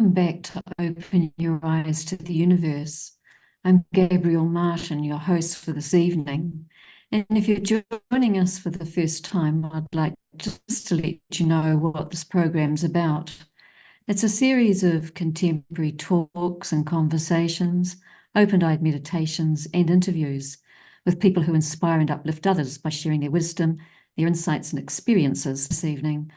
welcome back to Open Your Eyes to the Universe. I'm Gabrielle Martin, your host for this evening. And if you're joining us for the first time, I'd like just to let you know what this program's about. It's a series of contemporary talks and conversations, open-eyed meditations and interviews with people who inspire and uplift others by sharing their wisdom, their insights and experiences. This evening,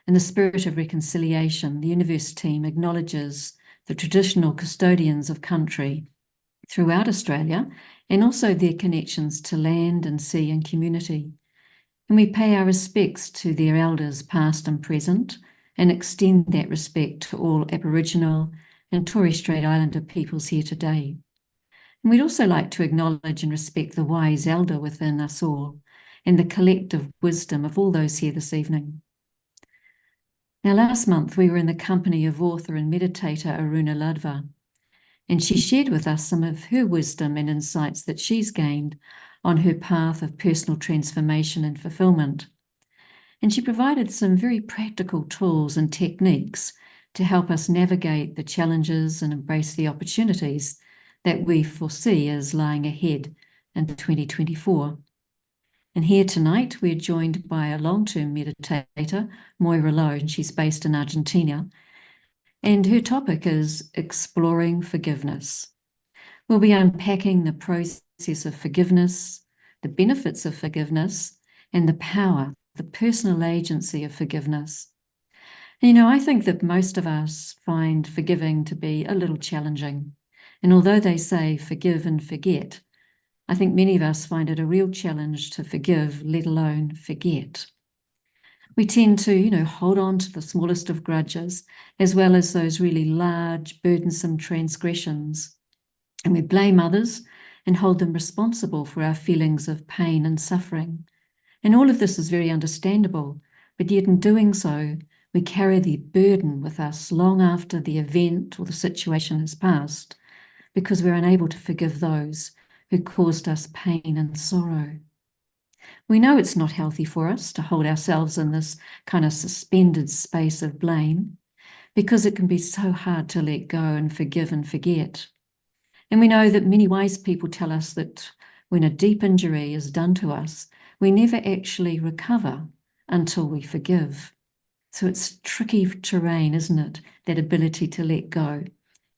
in the spirit of reconciliation, the Youniverse team acknowledges the traditional custodians of country throughout Australia and also their connections to land and sea and community. And we pay our respects to their elders past and present and extend that respect to all Aboriginal and Torres Strait Islander peoples here today. And we'd also like to acknowledge and respect the wise elder within us all and the collective wisdom of all those here this evening. Now, last month, we were in the company of author and meditator Aruna Ladva, and she shared with us some of her wisdom and insights that she's gained on her path of personal transformation and fulfillment. And she provided some very practical tools and techniques to help us navigate the challenges and embrace the opportunities that we foresee as lying ahead in 2024. And here tonight, we're joined by a long-term meditator, Moira Lowe, and she's based in Argentina. And her topic is exploring forgiveness. We'll be unpacking the process of forgiveness, the benefits of forgiveness, and the power, the personal agency of forgiveness. And, I think that most of us find forgiving to be a little challenging. And although they say forgive and forget, I think many of us find it a real challenge to forgive, let alone forget. We tend to, hold on to the smallest of grudges, as well as those really large, burdensome transgressions. And we blame others and hold them responsible for our feelings of pain and suffering. And all of this is very understandable, but yet in doing so, we carry the burden with us long after the event or the situation has passed, because we're unable to forgive those who caused us pain and sorrow. We know it's not healthy for us to hold ourselves in this kind of suspended space of blame, because it can be so hard to let go and forgive and forget. And we know that many wise people tell us that when a deep injury is done to us, we never actually recover until we forgive. So it's tricky terrain, isn't it? That ability to let go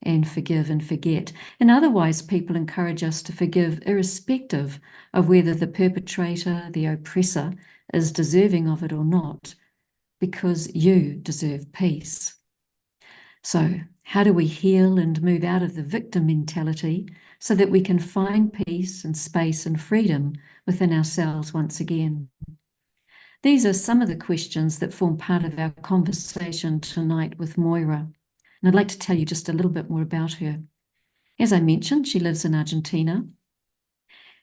and forgive and forget. And otherwise, people encourage us to forgive irrespective of whether the perpetrator, the oppressor, is deserving of it or not, because you deserve peace. So how do we heal and move out of the victim mentality so that we can find peace and space and freedom within ourselves once again? These are some of the questions that form part of our conversation tonight with Moira. And I'd like to tell you just a little bit more about her. As I mentioned, she lives in Argentina,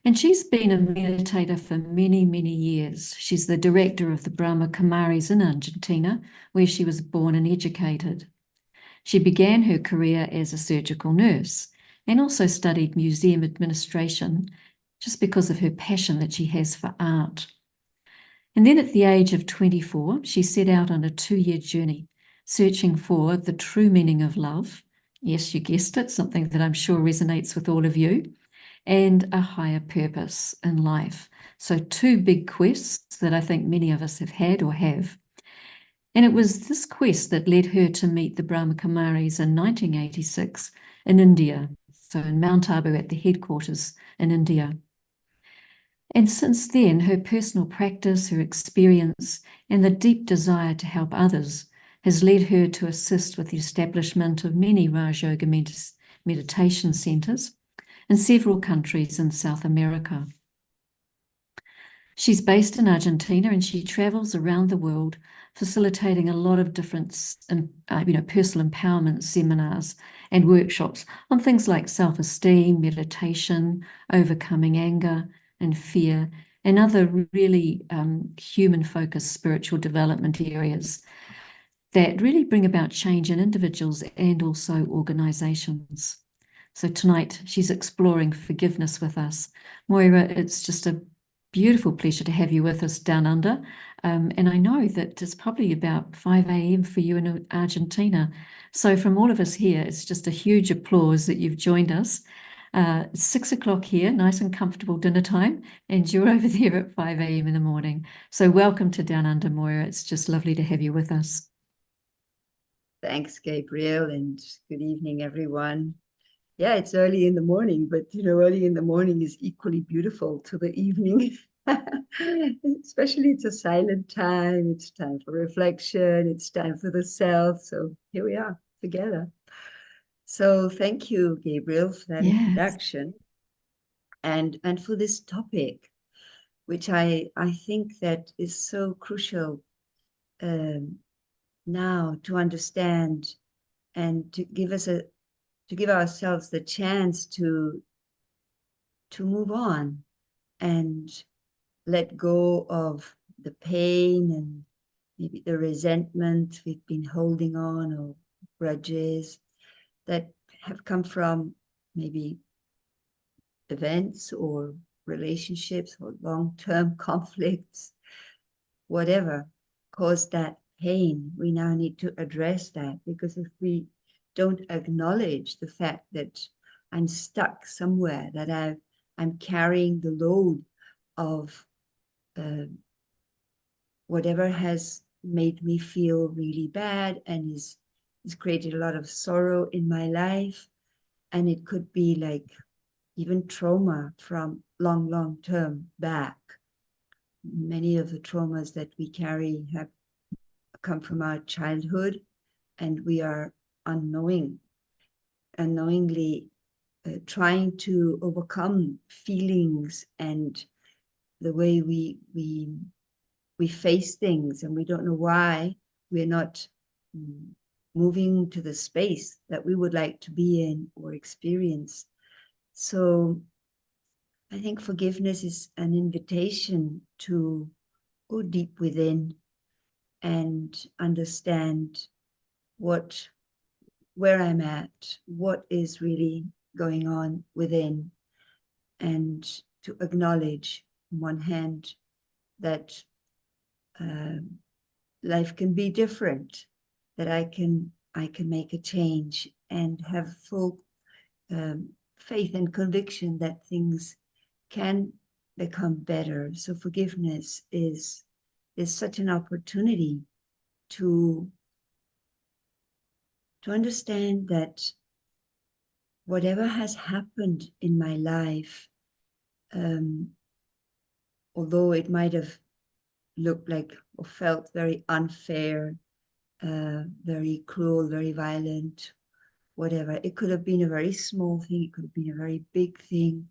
and she's been a meditator for many, many years. She's the director of the Brahma Kumaris in Argentina, where she was born and educated. She began her career as a surgical nurse and also studied museum administration just because of her passion that she has for art. And then at the age of 24, she set out on a 2-year journey, searching for the true meaning of love. Yes, you guessed it, something that I'm sure resonates with all of you, and a higher purpose in life. So 2 big quests that I think many of us have had or have. And it was this quest that led her to meet the Brahma Kumaris in 1986 in India, so in Mount Abu at the headquarters in India. And since then, her personal practice, her experience, and the deep desire to help others has led her to assist with the establishment of many Raj Yoga meditation centers in several countries in South America. She's based in Argentina, and she travels around the world facilitating a lot of different personal empowerment seminars and workshops on things like self-esteem, meditation, overcoming anger and fear, and other really human-focused spiritual development areas that really bring about change in individuals and also organizations. So tonight, she's exploring forgiveness with us. Moira, it's just a beautiful pleasure to have you with us down under. And I know that it's probably about 5 a.m. for you in Argentina. So, from all of us here, it's just a huge applause that you've joined us. It's 6 o'clock here, nice and comfortable dinner time, and you're over there at 5 a.m. in the morning. So, welcome to Down Under, Moira. It's just lovely to have you with us. Thanks, Gabrielle, and good evening, everyone. Yeah, it's early in the morning, but early in the morning is equally beautiful to the evening. Especially it's a silent time, it's time for reflection, it's time for the self. So here we are together. So thank you, Gabrielle, for that Yes. introduction and for this topic, which I think that is so crucial um, now to understand and to give ourselves the chance to move on and let go of the pain and maybe the resentment we've been holding on, or grudges that have come from maybe events or relationships or long-term conflicts, whatever caused that pain. We now need to address that, because if we don't acknowledge the fact that I'm stuck somewhere, that I'm carrying the load of whatever has made me feel really bad and has created a lot of sorrow in my life. And it could be like even trauma from long term back. Many of the traumas that we carry have come from our childhood, and we are unknowingly trying to overcome feelings and the way we face things, and we don't know why we're not moving to the space that we would like to be in or experience. So I think forgiveness is an invitation to go deep within and understand where I'm at, what is really going on within, and to acknowledge, on one hand, that life can be different, that I can make a change and have full faith and conviction that things can become better. So forgiveness is such an opportunity to understand that whatever has happened in my life, although it might have looked like or felt very unfair, very cruel, very violent, whatever. It could have been a very small thing. It could have been a very big thing.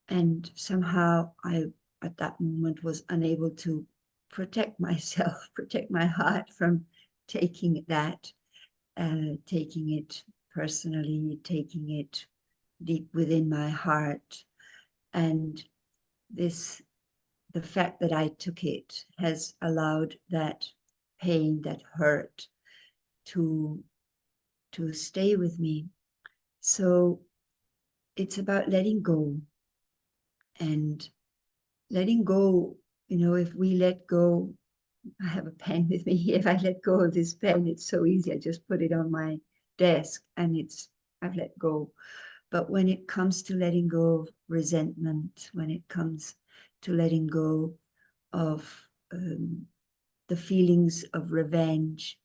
And somehow I, at that moment, was unable to protect myself, protect my heart from taking that, taking it personally, taking it deep within my heart. And the fact that I took it has allowed that pain, that hurt, to stay with me. So it's about letting go, and letting go. If we let go, I have a pen with me here. If I let go of this pen, it's so easy. I just put it on my desk and I've let go. But when it comes to letting go of resentment, when it comes to letting go of the feelings of revenge,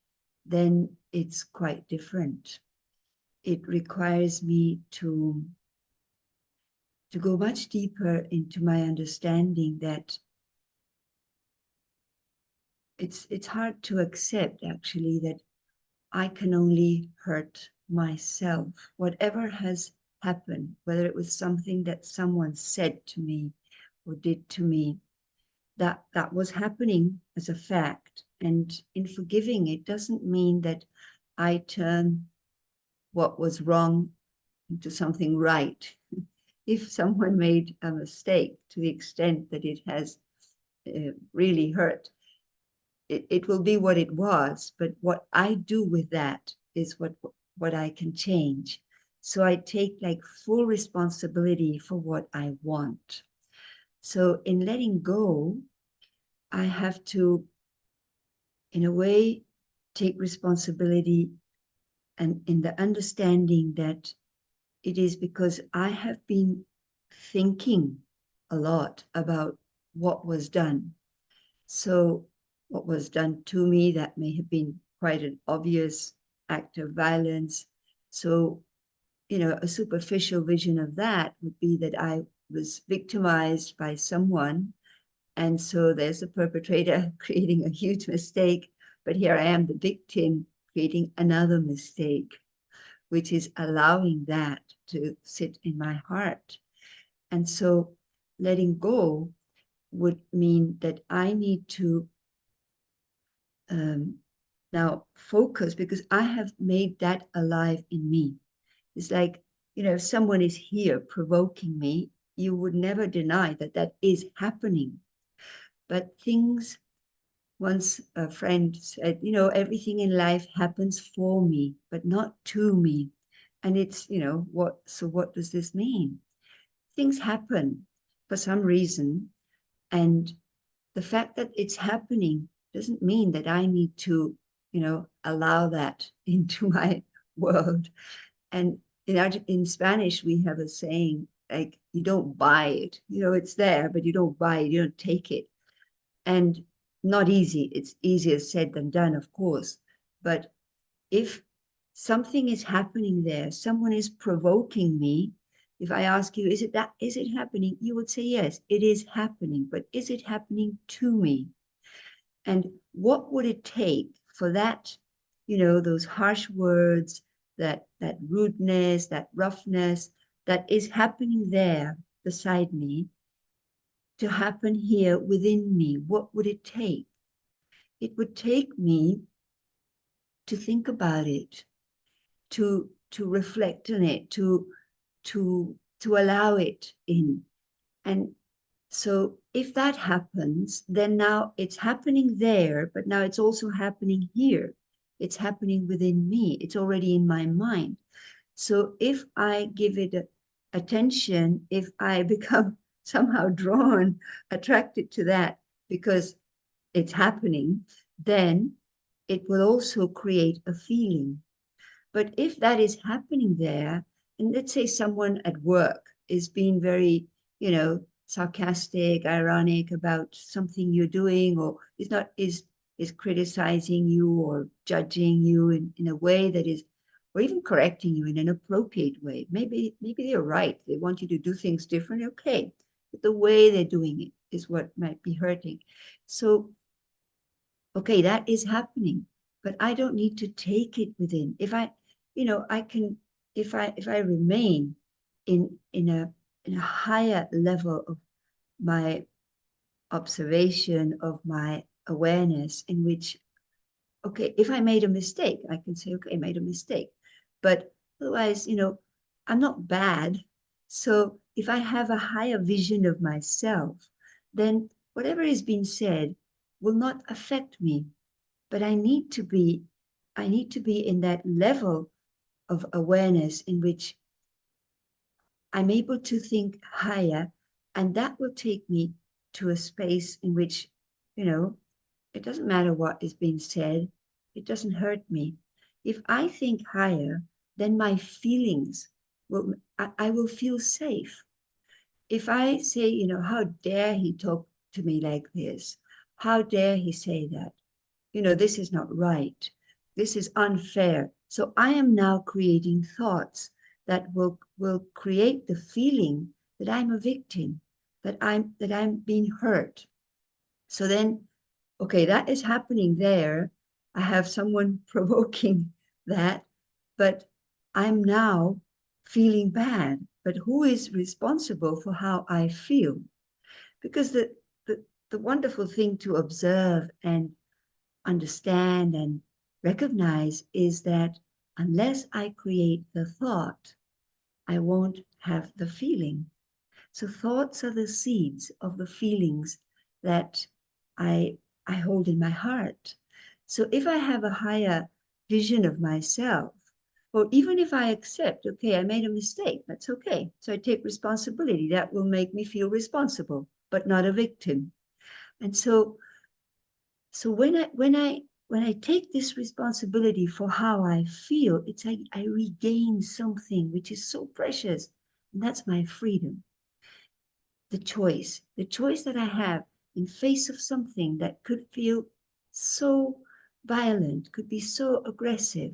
then it's quite different. It requires me to go much deeper into my understanding that it's hard to accept, actually, that I can only hurt myself. Whatever has happened, whether it was something that someone said to me or did to me, that was happening as a fact. And in forgiving, it doesn't mean that I turn what was wrong into something right. If someone made a mistake to the extent that it has really hurt, it will be what it was. But what I do with that is what I can change. So I take like full responsibility for what I want. So in letting go, I have to, in a way, take responsibility, and in the understanding that it is because I have been thinking a lot about what was done. So what was done to me, that may have been quite an obvious act of violence. So, a superficial vision of that would be that I was victimized by someone. And so there's the perpetrator creating a huge mistake, but here I am, the victim, creating another mistake, which is allowing that to sit in my heart. And so letting go would mean that I need to now focus, because I have made that alive in me. It's like, if someone is here provoking me, you would never deny that that is happening. But things, once a friend said, everything in life happens for me, but not to me. And it's, what does this mean? Things happen for some reason. And the fact that it's happening doesn't mean that I need to, allow that into my world. And in Spanish, we have a saying, like, you don't buy it. It's there, but you don't buy it, you don't take it. And not easy. It's easier said than done, of course. But if something is happening there, someone is provoking me, if I ask you, is it happening? You would say, yes, it is happening, but is it happening to me? And what would it take for that, those harsh words, that rudeness, that roughness that is happening there beside me, to happen here within me? What would it take? It would take me to think about it, to reflect on it, to allow it in. And so if that happens, then now it's happening there, but now it's also happening here. It's happening within me. It's already in my mind. So if I give it attention, if I become somehow drawn, attracted to that because it's happening, then it will also create a feeling. But if that is happening there, and let's say someone at work is being very, sarcastic, ironic about something you're doing, or is criticizing you or judging you in a way that is, or even correcting you in an appropriate way. Maybe they're right. They want you to do things different. Okay. But the way they're doing it is what might be hurting. So, okay, that is happening, but I don't need to take it within. If I, I can, if I remain in a higher level of my observation, of my awareness, in which, okay, if I made a mistake, I can say, okay, I made a mistake. But otherwise, I'm not bad. So if I have a higher vision of myself, then whatever is being said will not affect me. But I need to be in that level of awareness in which I'm able to think higher, and that will take me to a space in which, it doesn't matter what is being said, it doesn't hurt me. If I think higher, then my feelings I will feel safe. If I say, how dare he talk to me like this? How dare he say that? This is not right. This is unfair. So I am now creating thoughts that will create the feeling that I'm a victim, that I'm being hurt. So then, okay, that is happening there. I have someone provoking that, but I'm now feeling bad. But who is responsible for how I feel? Because the wonderful thing to observe and understand and recognize is that unless I create the thought, I won't have the feeling. So thoughts are the seeds of the feelings that I, I hold in my heart. So if I have a higher vision of myself, or even if I accept, okay, I made a mistake, that's okay. So I take responsibility. That will make me feel responsible, but not a victim. And so when I take this responsibility for how I feel, it's like I regain something which is so precious, and that's my freedom. The choice that I have in face of something that could feel so violent, could be so aggressive,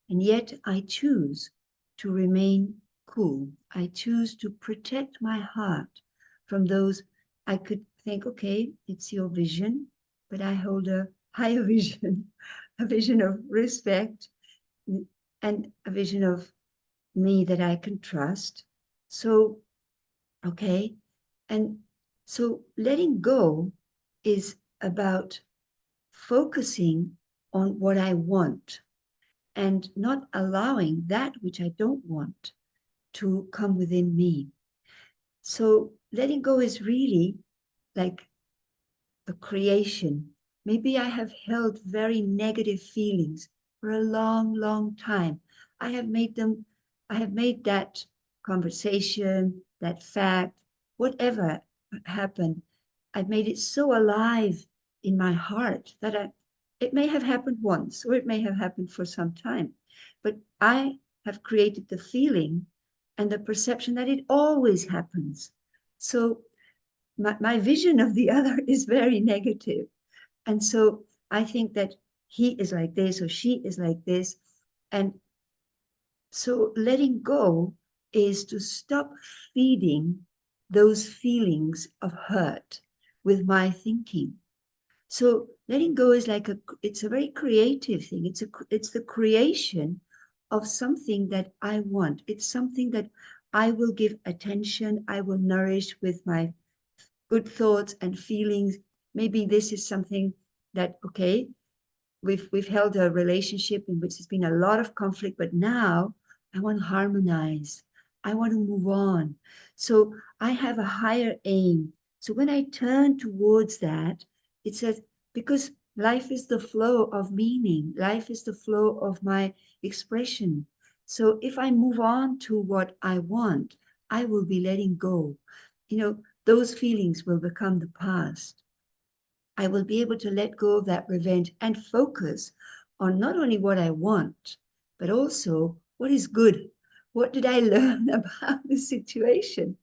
and yet I choose to remain cool. I choose to protect my heart from those. I could think, okay, it's your vision, but I hold a higher vision, a vision of respect, and a vision of me that I can trust. So, okay. And so letting go is about focusing on what I want and not allowing that which I don't want to come within me. So letting go is really like a creation. Maybe I have held very negative feelings for a long, long time. I have made them, I have made that conversation, that fact, whatever happened, I've made it so alive in my heart that it may have happened once or it may have happened for some time, but I have created the feeling and the perception that it always happens. So my vision of the other is very negative. And so I think that he is like this or she is like this. And so letting go is to stop feeding those feelings of hurt with my thinking. So letting go is like it's a very creative thing. It's the creation of something that I want. It's something that I will give attention, I will nourish with my good thoughts and feelings. Maybe this is something that, okay, we've held a relationship in which there's been a lot of conflict, but now I want to harmonize. I want to move on. So I have a higher aim. So when I turn towards that, it says, because life is the flow of meaning, life is the flow of my expression. So if I move on to what I want, I will be letting go. Those feelings will become the past. I will be able to let go of that revenge and focus on not only what I want, but also what is good. What did I learn about the situation?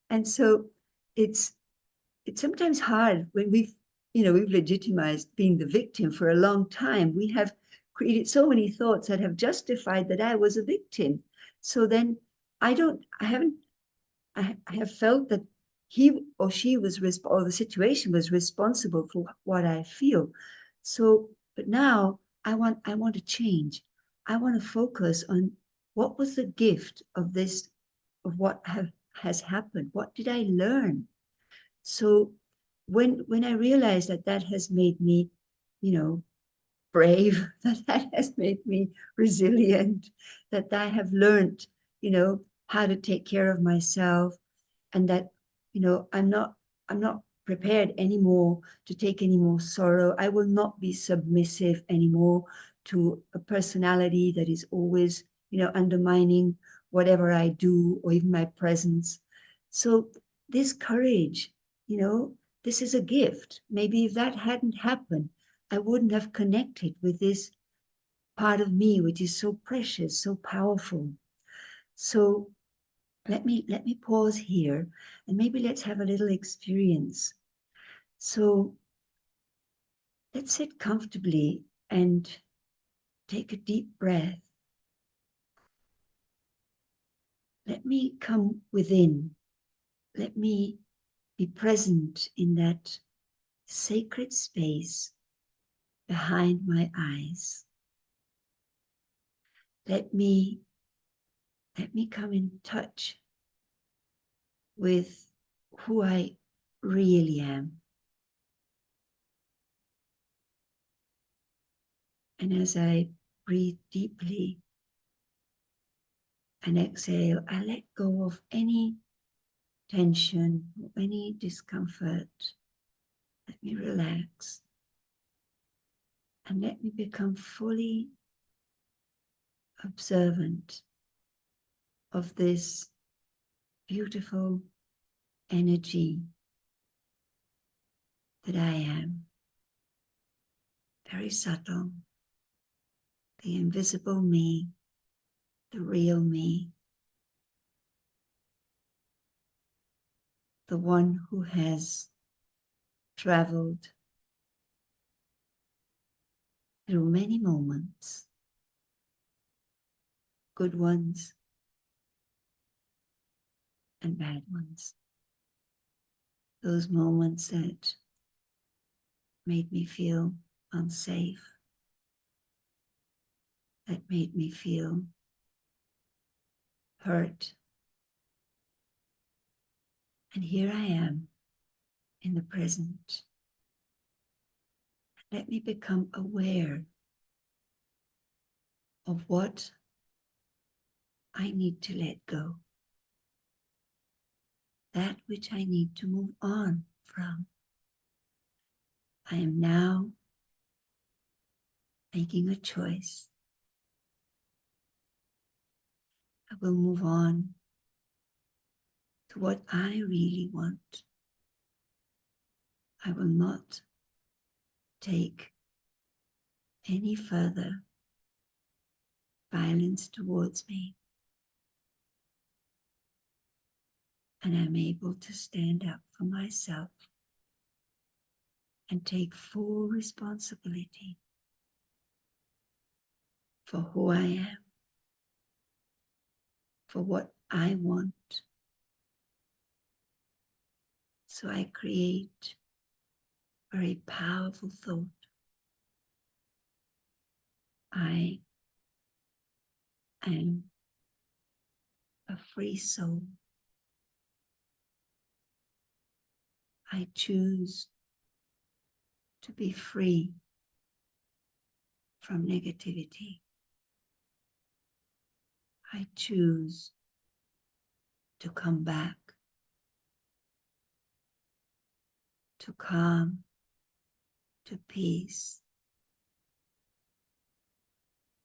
And so it's sometimes hard when we've legitimized being the victim for a long time. We have created so many thoughts that have justified that I was a victim. So then I have felt that he or she or the situation was responsible for what I feel. So, but now I want to change. I want to focus on what was the gift of this, of what has happened. What did I learn? So, when I realized that has made me, brave, that has made me resilient, that I have learned, how to take care of myself, and that I'm not prepared anymore to take any more sorrow. I will not be submissive anymore to a personality that is always undermining whatever I do or even my presence. So this courage, this is a gift. Maybe if that hadn't happened, I wouldn't have connected with this part of me which is so precious, so powerful. So let me pause here, and maybe let's have a little experience. So let's sit comfortably and take a deep breath. Let me come within. Let me be present in that sacred space behind my eyes. Let me come in touch with who I really am. And as I breathe deeply and exhale, I let go of any tension or any discomfort. Let me relax and let me become fully observant of this beautiful energy that I am, very subtle, the invisible me, the real me, the one who has traveled through many moments, good ones and bad ones. Those moments that made me feel unsafe, that made me feel hurt. And here I am in the present. Let me become aware of what I need to let go, that which I need to move on from. I am now making a choice. I will move on to what I really want. I will not take any further violence towards me. And I'm able to stand up for myself and take full responsibility for who I am, for what I want. So I create a very powerful thought. I am a free soul. I choose to be free from negativity. I choose to come back to calm, to peace,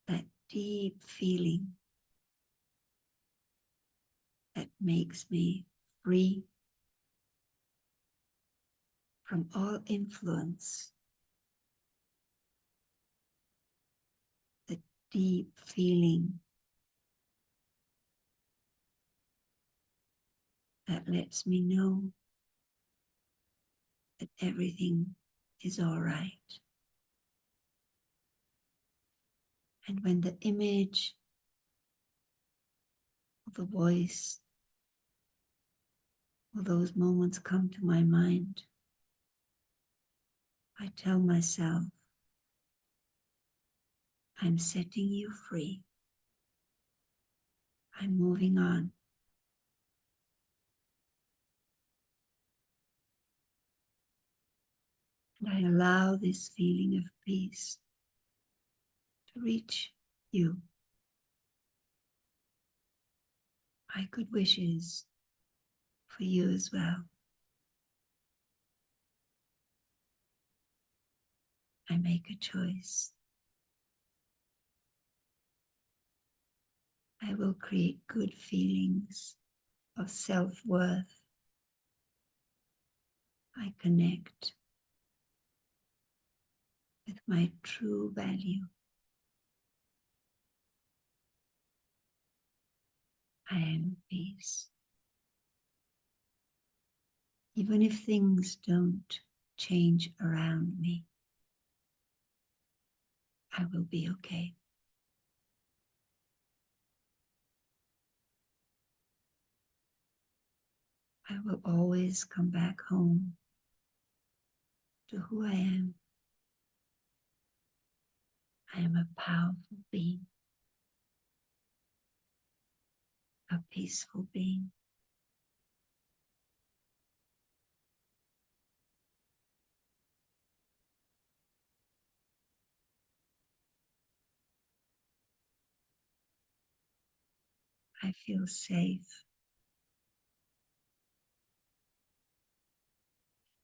that deep feeling that makes me free from all influence, the deep feeling that lets me know that everything is all right. And when the image of the voice or those moments come to my mind, I tell myself, I'm setting you free. I'm moving on. And I allow this feeling of peace to reach you. My good wishes for you as well. I make a choice. I will create good feelings of self-worth. I connect with my true value. I am peace. Even if things don't change around me, I will be okay. I will always come back home to who I am. I am a powerful being, a peaceful being. I feel safe.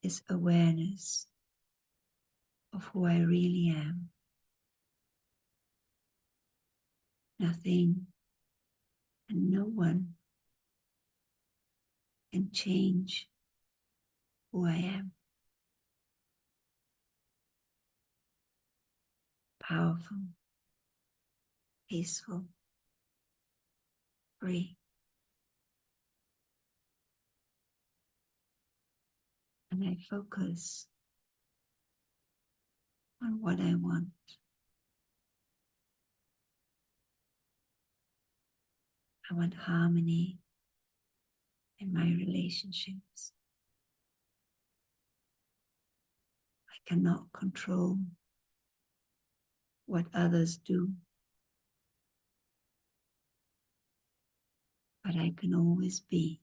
This awareness of who I really am. Nothing and no one can change who I am. Powerful, peaceful, free. And I focus on what I want. I want harmony in my relationships. I cannot control what others do, but I can always be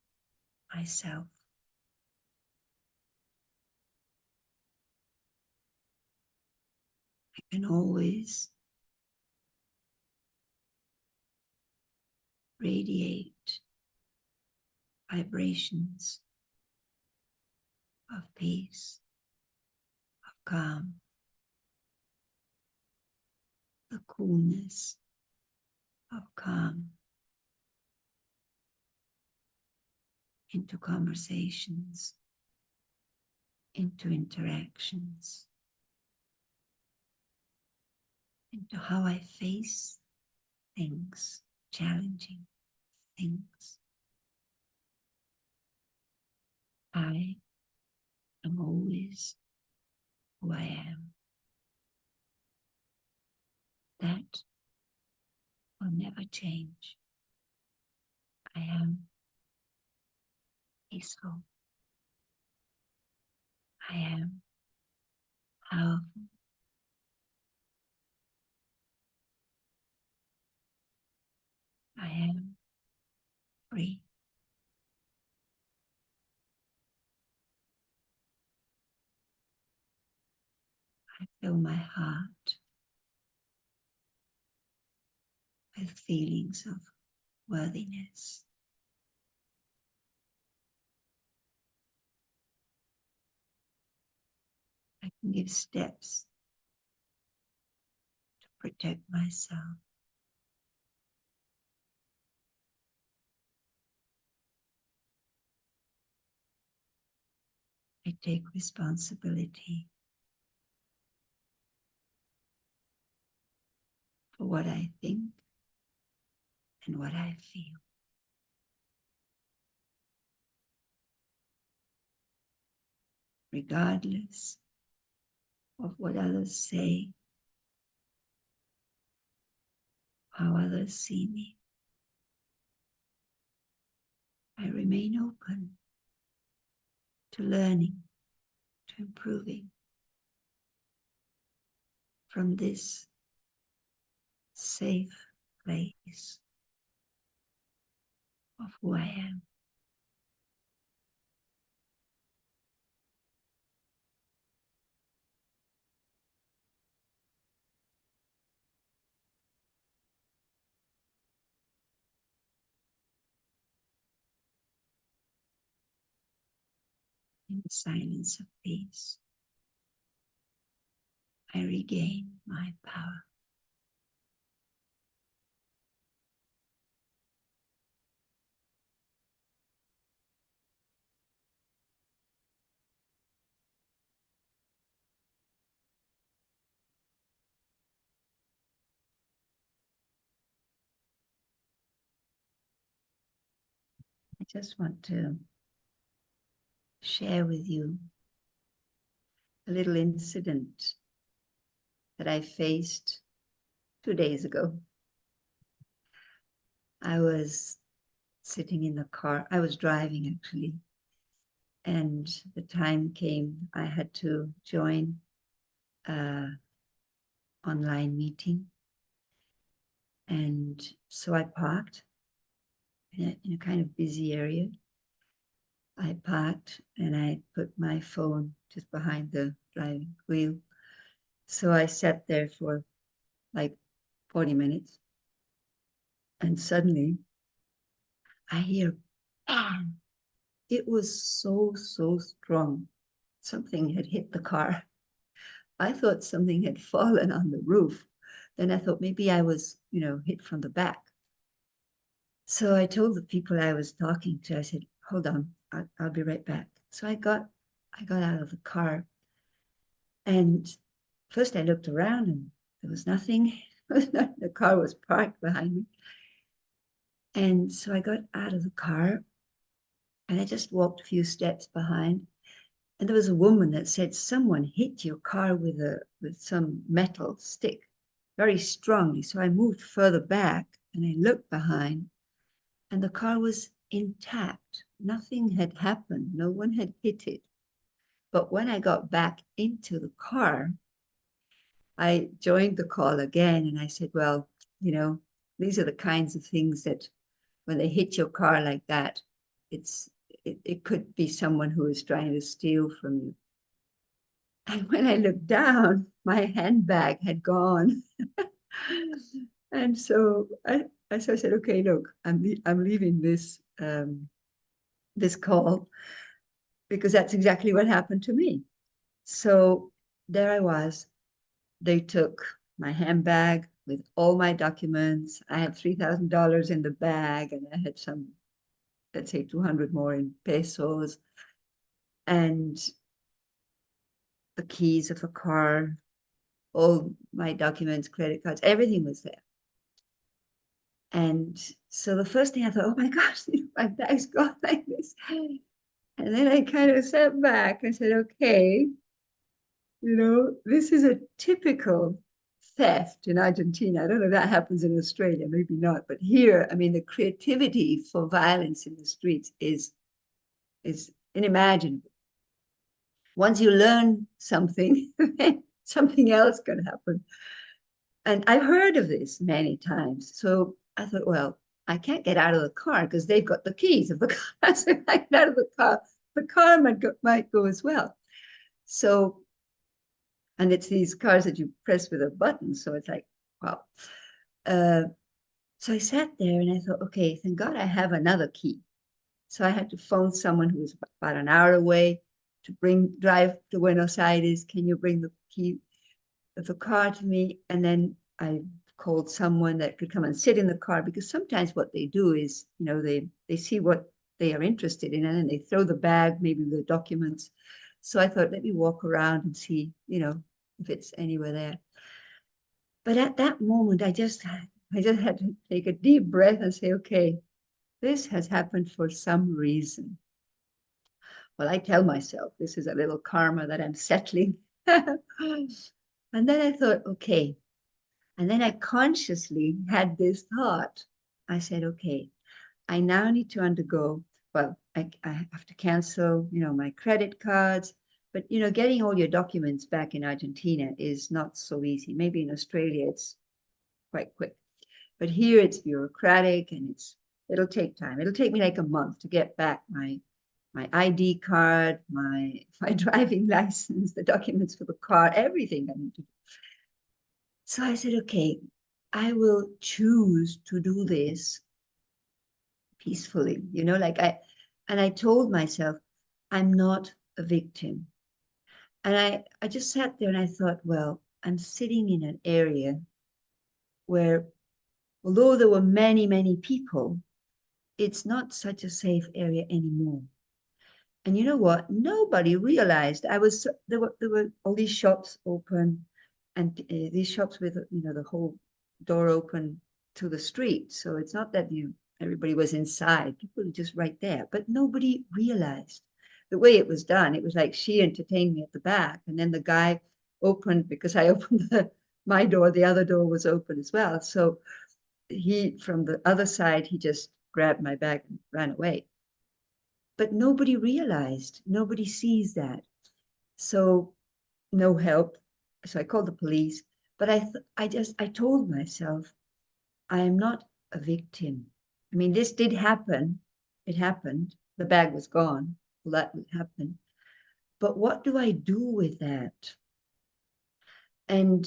myself. I can always radiate vibrations of peace, of calm, the coolness of calm into conversations, into interactions, into how I face things, challenging things. I am always who I am. That will never change. I am peaceful. I am powerful. I am free. I fill my heart with feelings of worthiness. I can give steps to protect myself. I take responsibility for what I think and what I feel. Regardless of what others say, how others see me, I remain open to learning, to improving from this safe place of who I am. In the silence of peace, I regain my power. I just want to share with you a little incident that I faced 2 days ago. I was sitting in the car. I was driving actually. And the time came, I had to join an online meeting. And so I parked in a kind of busy area. I parked and I put my phone just behind the driving wheel. So I sat there for like 40 minutes. And suddenly I hear, bam! It was so strong. Something had hit the car. I thought something had fallen on the roof. then I thought maybe I was, hit from the back. So I told the people I was talking to, I said, hold on, I'll be right back. So I got out of the car, and first I looked around and there was nothing. The car was parked behind me. And so I got out of the car and I just walked a few steps behind. And there was a woman that said, someone hit your car with some metal stick very strongly. So I moved further back and I looked behind, and the car was intact. Nothing had happened. No one had hit it. But when I got back into the car, I joined the call again and I said, well, these are the kinds of things that when they hit your car like that, it could be someone who is trying to steal from you. And when I looked down, my handbag had gone. And so I said, okay, look, I'm leaving this call, because that's exactly what happened to me. So there I was. They took my handbag with all my documents. I had $3,000 in the bag, and I had some, let's say, 200 more in pesos, and the keys of the car, all my documents, credit cards, everything was there. And so the first thing I thought, oh my gosh, my bag's gone like this. And then I kind of sat back and said, okay, this is a typical theft in Argentina. I don't know if that happens in Australia, maybe not. But here, I mean, the creativity for violence in the streets is unimaginable. Once you learn something, something else can happen. And I've heard of this many times. So I thought, well, I can't get out of the car because they've got the keys of the car. So if I get out of the car might go as well. So, and it's these cars that you press with a button. So it's like, wow. So I sat there and I thought, okay, thank God I have another key. So I had to phone someone who was about an hour away to drive to Buenos Aires. Can you bring the key of the car to me? And then I called someone that could come and sit in the car, because sometimes what they do is, they see what they are interested in, and then they throw the bag, maybe the documents. So I thought, let me walk around and see, if it's anywhere there. But at that moment, I just had to take a deep breath and say, okay, this has happened for some reason. Well, I tell myself this is a little karma that I'm settling. And then I thought, okay. And then I consciously had this thought. I said, okay, I now need to undergo, well, I have to cancel, my credit cards. But, getting all your documents back in Argentina is not so easy. Maybe in Australia, it's quite quick. But here it's bureaucratic, and it'll take time. It'll take me like a month to get back my ID card, my driving license, the documents for the car, everything I need to do. So I said, okay, I will choose to do this peacefully, and I told myself, I'm not a victim. And I just sat there and I thought, well, I'm sitting in an area where, although there were many, many people, it's not such a safe area anymore. And you know what? Nobody realized there were all these shops open, and these shops with the whole door open to the street. So it's not that everybody was inside. People were just right there, but nobody realized the way it was done. It was like she entertained me at the back, and then the guy opened, because I opened my door. The other door was open as well. So he, from the other side, he just grabbed my bag and ran away. But nobody realized, nobody sees that. So no help. So I called the police, but I told myself, I am not a victim. I mean, this did happen. It happened. The bag was gone. Well, that would happen. But what do I do with that? And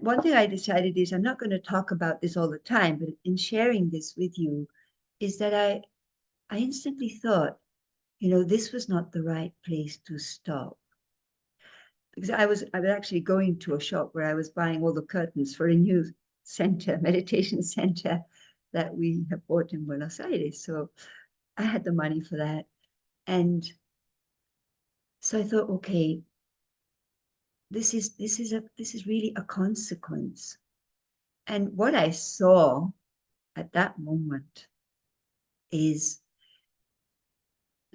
one thing I decided is, I'm not going to talk about this all the time, but in sharing this with you, is that I instantly thought, this was not the right place to stop. because I was actually going to a shop where I was buying all the curtains for a new center, meditation center that we have bought in Buenos Aires. So I had the money for that. And so I thought, okay, this is really a consequence. And what I saw at that moment is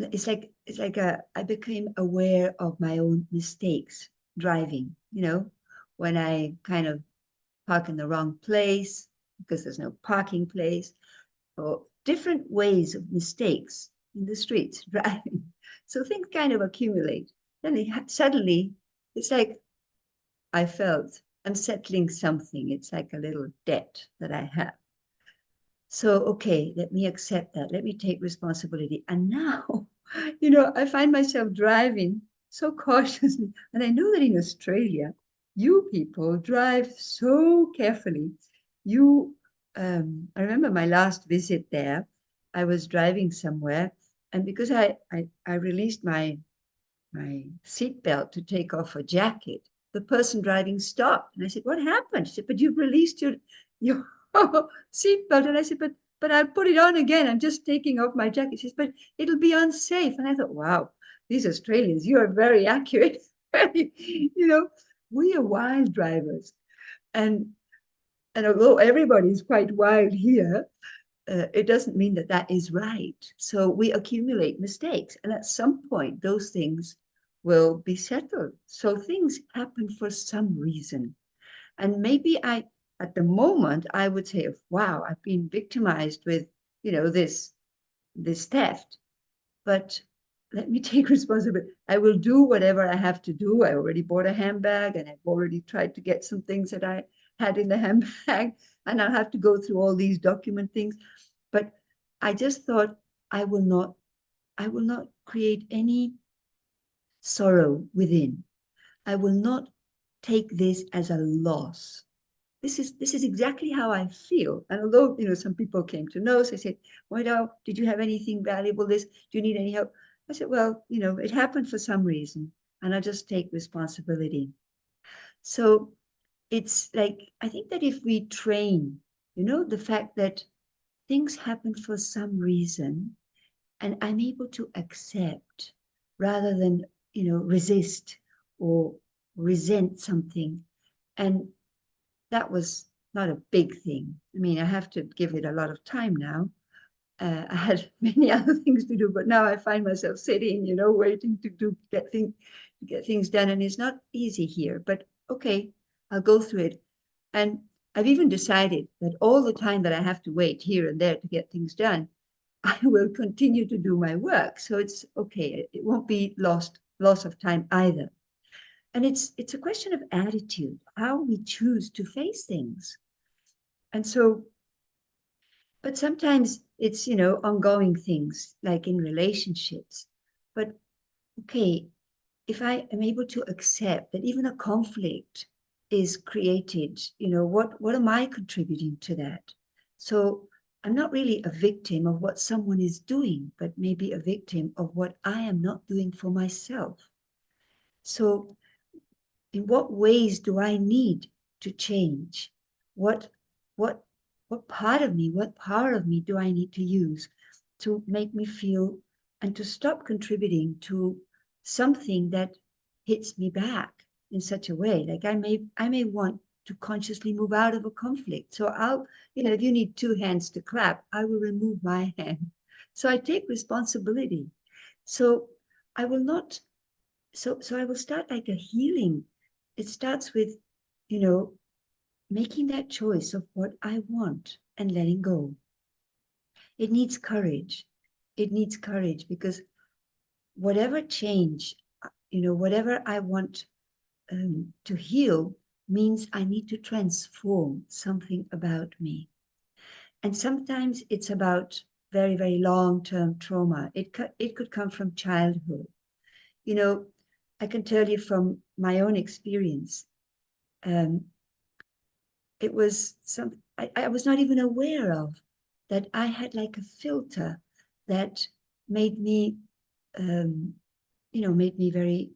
I became aware of my own mistakes driving, when I kind of park in the wrong place because there's no parking place, or different ways of mistakes in the streets driving. So things kind of accumulate. Then suddenly it's like I felt I'm settling something. It's like a little debt that I have. So, okay, let me accept that. Let me take responsibility. And now, I find myself driving so cautiously. And I know that in Australia, you people drive so carefully. I remember my last visit there, I was driving somewhere. And because I released my seatbelt to take off a jacket, the person driving stopped. And I said, what happened? She said, but you've released your seatbelt. And I said, but I'll put it on again. I'm just taking off my jacket. She says, but it'll be unsafe. And I thought, wow, these Australians, you are very accurate. We are wild drivers. And although everybody's quite wild here, it doesn't mean that that is right. So we accumulate mistakes. And at some point, those things will be settled. So things happen for some reason. And maybe at the moment, I would say, wow, I've been victimized with, this theft. But let me take responsibility. I will do whatever I have to do. I already bought a handbag and I've already tried to get some things that I had in the handbag, and I'll have to go through all these document things. But I just thought I will not create any sorrow within. I will not take this as a loss. This is exactly how I feel. And although, some people came to know, so I said, Moira, did you have anything valuable? Do you need any help? I said, well, it happened for some reason, and I just take responsibility. So it's like, I think that if we train, the fact that things happen for some reason, and I'm able to accept rather than, resist or resent something. And that was not a big thing. I mean, I have to give it a lot of time now. I had many other things to do, but now I find myself sitting, waiting to get things done. And it's not easy here, but okay, I'll go through it. And I've even decided that all the time that I have to wait here and there to get things done, I will continue to do my work. So it's okay. It won't be loss of time either. And it's a question of attitude, how we choose to face things. And so, but sometimes it's, ongoing things like in relationships. But okay, if I am able to accept that even a conflict is created, what am I contributing to that? So I'm not really a victim of what someone is doing, but maybe a victim of what I am not doing for myself. So in what ways do I need to change? What what part of me, what power of me do I need to use to make me feel and to stop contributing to something that hits me back in such a way? Like I may want to consciously move out of a conflict. So I'll, if you need two hands to clap, I will remove my hand. So I take responsibility. So I will not, so I will start like a healing. It starts with, making that choice of what I want and letting go. It needs courage. It needs courage because whatever change, whatever I want to heal means I need to transform something about me. And sometimes it's about very, very long-term trauma. It could come from childhood. I can tell you from my own experience, it was I was not even aware of that I had like a filter that made me, made me very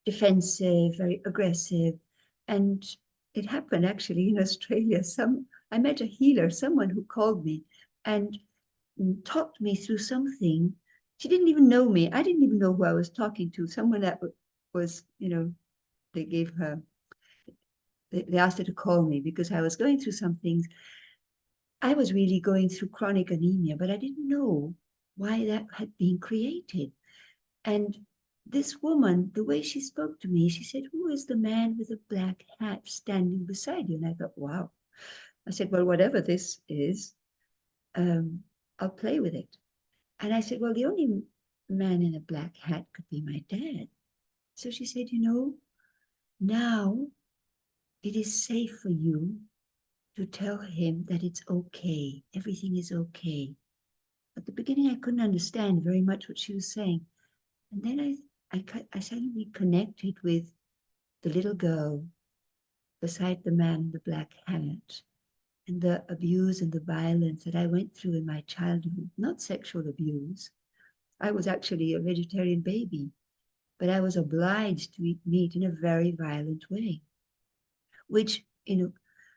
defensive, very aggressive. And it happened actually in Australia. I met a healer, someone who called me and talked me through something. She didn't even know me. I didn't even know who I was talking to. Someone that was, they gave her, they asked her to call me because I was going through some things. I was really going through chronic anemia, but I didn't know why that had been created. And this woman, the way she spoke to me, she said, "Who is the man with a black hat standing beside you?" And I thought, wow. I said, "Well, whatever this is, I'll play with it." And I said, "Well, the only man in a black hat could be my dad." So she said, "Now it is safe for you to tell him that it's okay. Everything is okay." At the beginning, I couldn't understand very much what she was saying. And then I suddenly connected with the little girl beside the man in the black hat and the abuse and the violence that I went through in my childhood. Not sexual abuse. I was actually a vegetarian baby, but I was obliged to eat meat in a very violent way, which,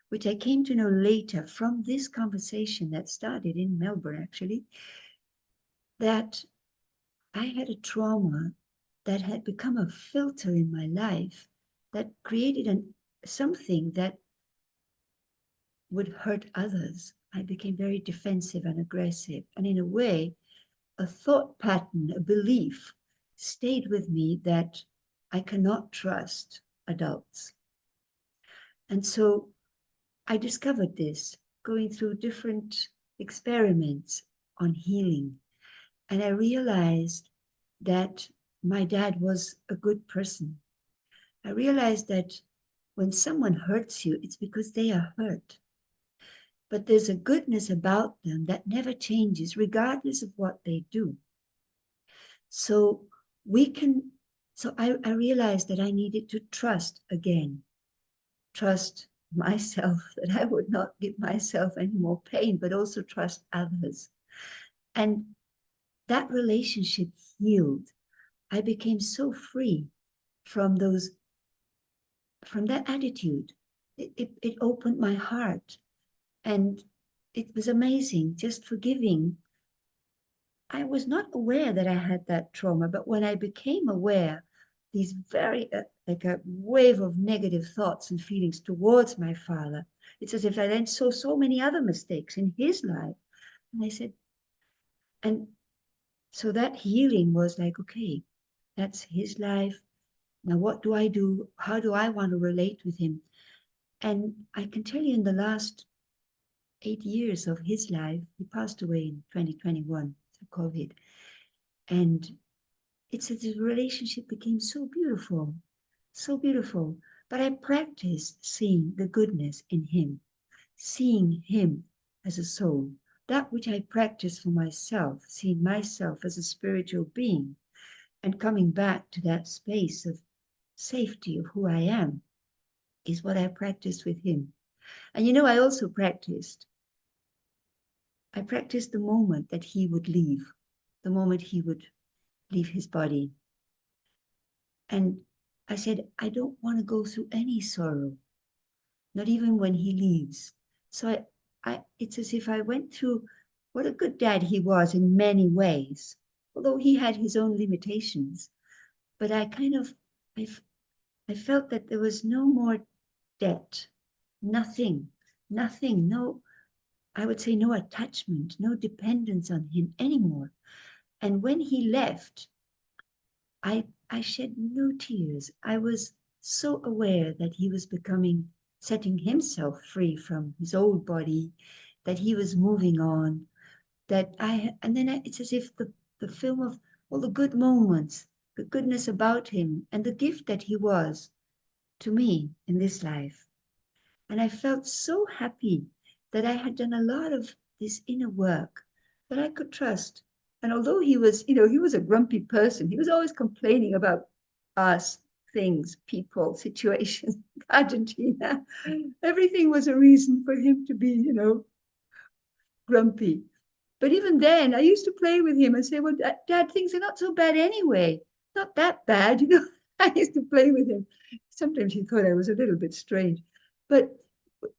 which I came to know later from this conversation that started in Melbourne, actually, that I had a trauma that had become a filter in my life that created something that would hurt others. I became very defensive and aggressive. And in a way, a thought pattern, a belief stayed with me that I cannot trust adults. And so I discovered this going through different experiments on healing. And I realized that my dad was a good person. I realized that when someone hurts you, it's because they are hurt. But there's a goodness about them that never changes, regardless of what they do. So I realized that I needed to trust again, trust myself, that I would not give myself any more pain, but also trust others. And that relationship healed. I became so free from that attitude. It opened my heart, and it was amazing, just forgiving. I was not aware that I had that trauma, but when I became aware, these very, like a wave of negative thoughts and feelings towards my father, it's as if I then saw so many other mistakes in his life. And I said, and so that healing was like, okay, that's his life. Now, what do I do? How do I want to relate with him? And I can tell you, in the last 8 years of his life, he passed away in 2021 through COVID. And it's as the relationship became so beautiful, so beautiful. But I practiced seeing the goodness in him, seeing him as a soul, that which I practiced for myself, seeing myself as a spiritual being, and coming back to that space of safety of who I am, is what I practiced with him. And I also I practiced the moment that he would leave, the moment he would leave his body. And I said, I don't want to go through any sorrow, not even when he leaves. So it's as if I went through what a good dad he was in many ways, although he had his own limitations. But I felt that there was no more debt, nothing, no, I would say no attachment, no dependence on him anymore. And when he left, I shed no tears. I was so aware that he was setting himself free from his old body, that he was moving on, it's as if the film of all the good moments, the goodness about him, and the gift that he was to me in this life. And I felt so happy that I had done a lot of this inner work that I could trust. And although he was a grumpy person, he was always complaining about us, things, people, situations, Argentina. Everything was a reason for him to be, grumpy. But even then, I used to play with him and say, well, Dad, things are not so bad anyway. Not that bad. I used to play with him. Sometimes he thought I was a little bit strange, but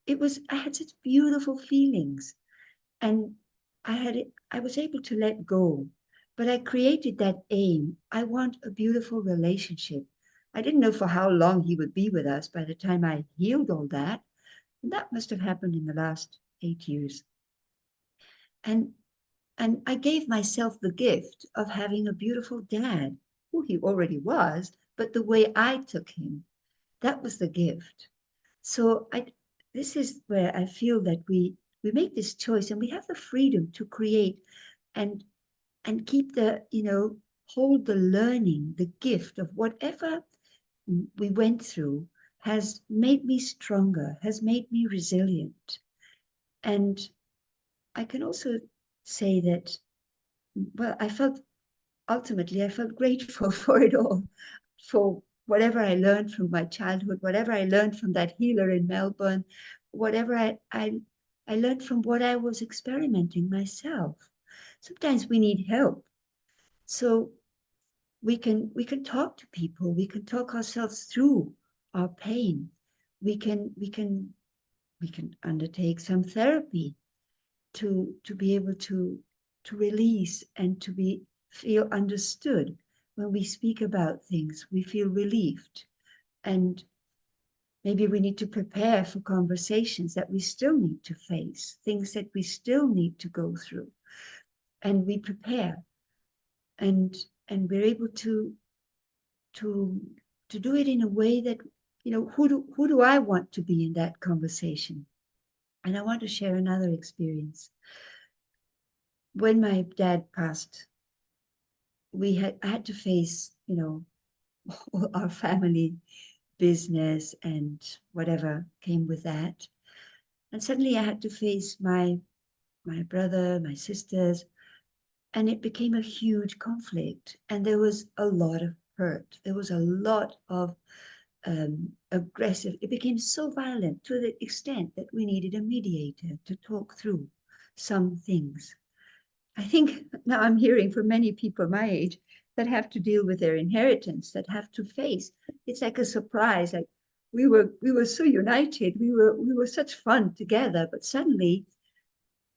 I had such beautiful feelings, and I was able to let go. But I created that aim. I want a beautiful relationship. I didn't know for how long he would be with us by the time I healed all that. And that must have happened in the last 8 years. And and I gave myself the gift of having a beautiful dad, who he already was, but the way I took him, that was the gift. So this is where I feel that we make this choice and we have the freedom to create and keep hold the learning, the gift of whatever we went through has made me stronger, has made me resilient. And I can also say that, well, ultimately, I felt grateful for it all, for whatever I learned from my childhood, whatever I learned from that healer in Melbourne, whatever I learned from what I was experimenting myself. Sometimes we need help. So we can talk to people, we can talk ourselves through our pain. We can undertake some therapy to be able to release and to feel understood. When we speak about things, we feel relieved, and maybe we need to prepare for conversations that we still need to face, things that we still need to go through, and we prepare, and we're able to to do it in a way that, who do I want to be in that conversation. And I want to share another experience. When my dad passed, I had to face, all our family business and whatever came with that. And suddenly I had to face my brother, my sisters, and it became a huge conflict. And there was a lot of hurt. There was a lot of aggressive. It became so violent to the extent that we needed a mediator to talk through some things. I think now I'm hearing from many people my age that have to deal with their inheritance, that have to face. It's like a surprise. Like we were so united. We were such fun together, but suddenly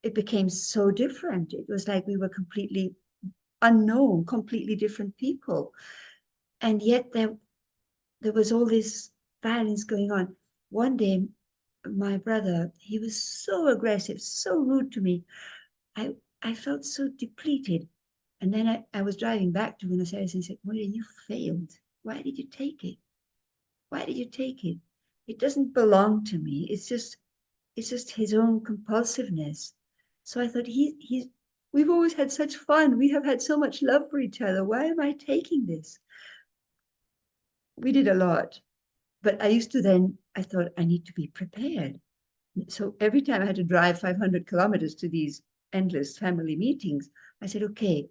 it became so different. It was like we were completely unknown, completely different people, and yet there was all this violence going on. One day, my brother, he was so aggressive, so rude to me. I I felt so depleted. And then I was driving back to Buenos Aires and said, Moira, you failed. Why did you take it? Why did you take it? It doesn't belong to me. It's just his own compulsiveness. So I thought we've always had such fun. We have had so much love for each other. Why am I taking this? We did a lot. But I thought I need to be prepared. So every time I had to drive 500 kilometers to these endless family meetings, I said, okay,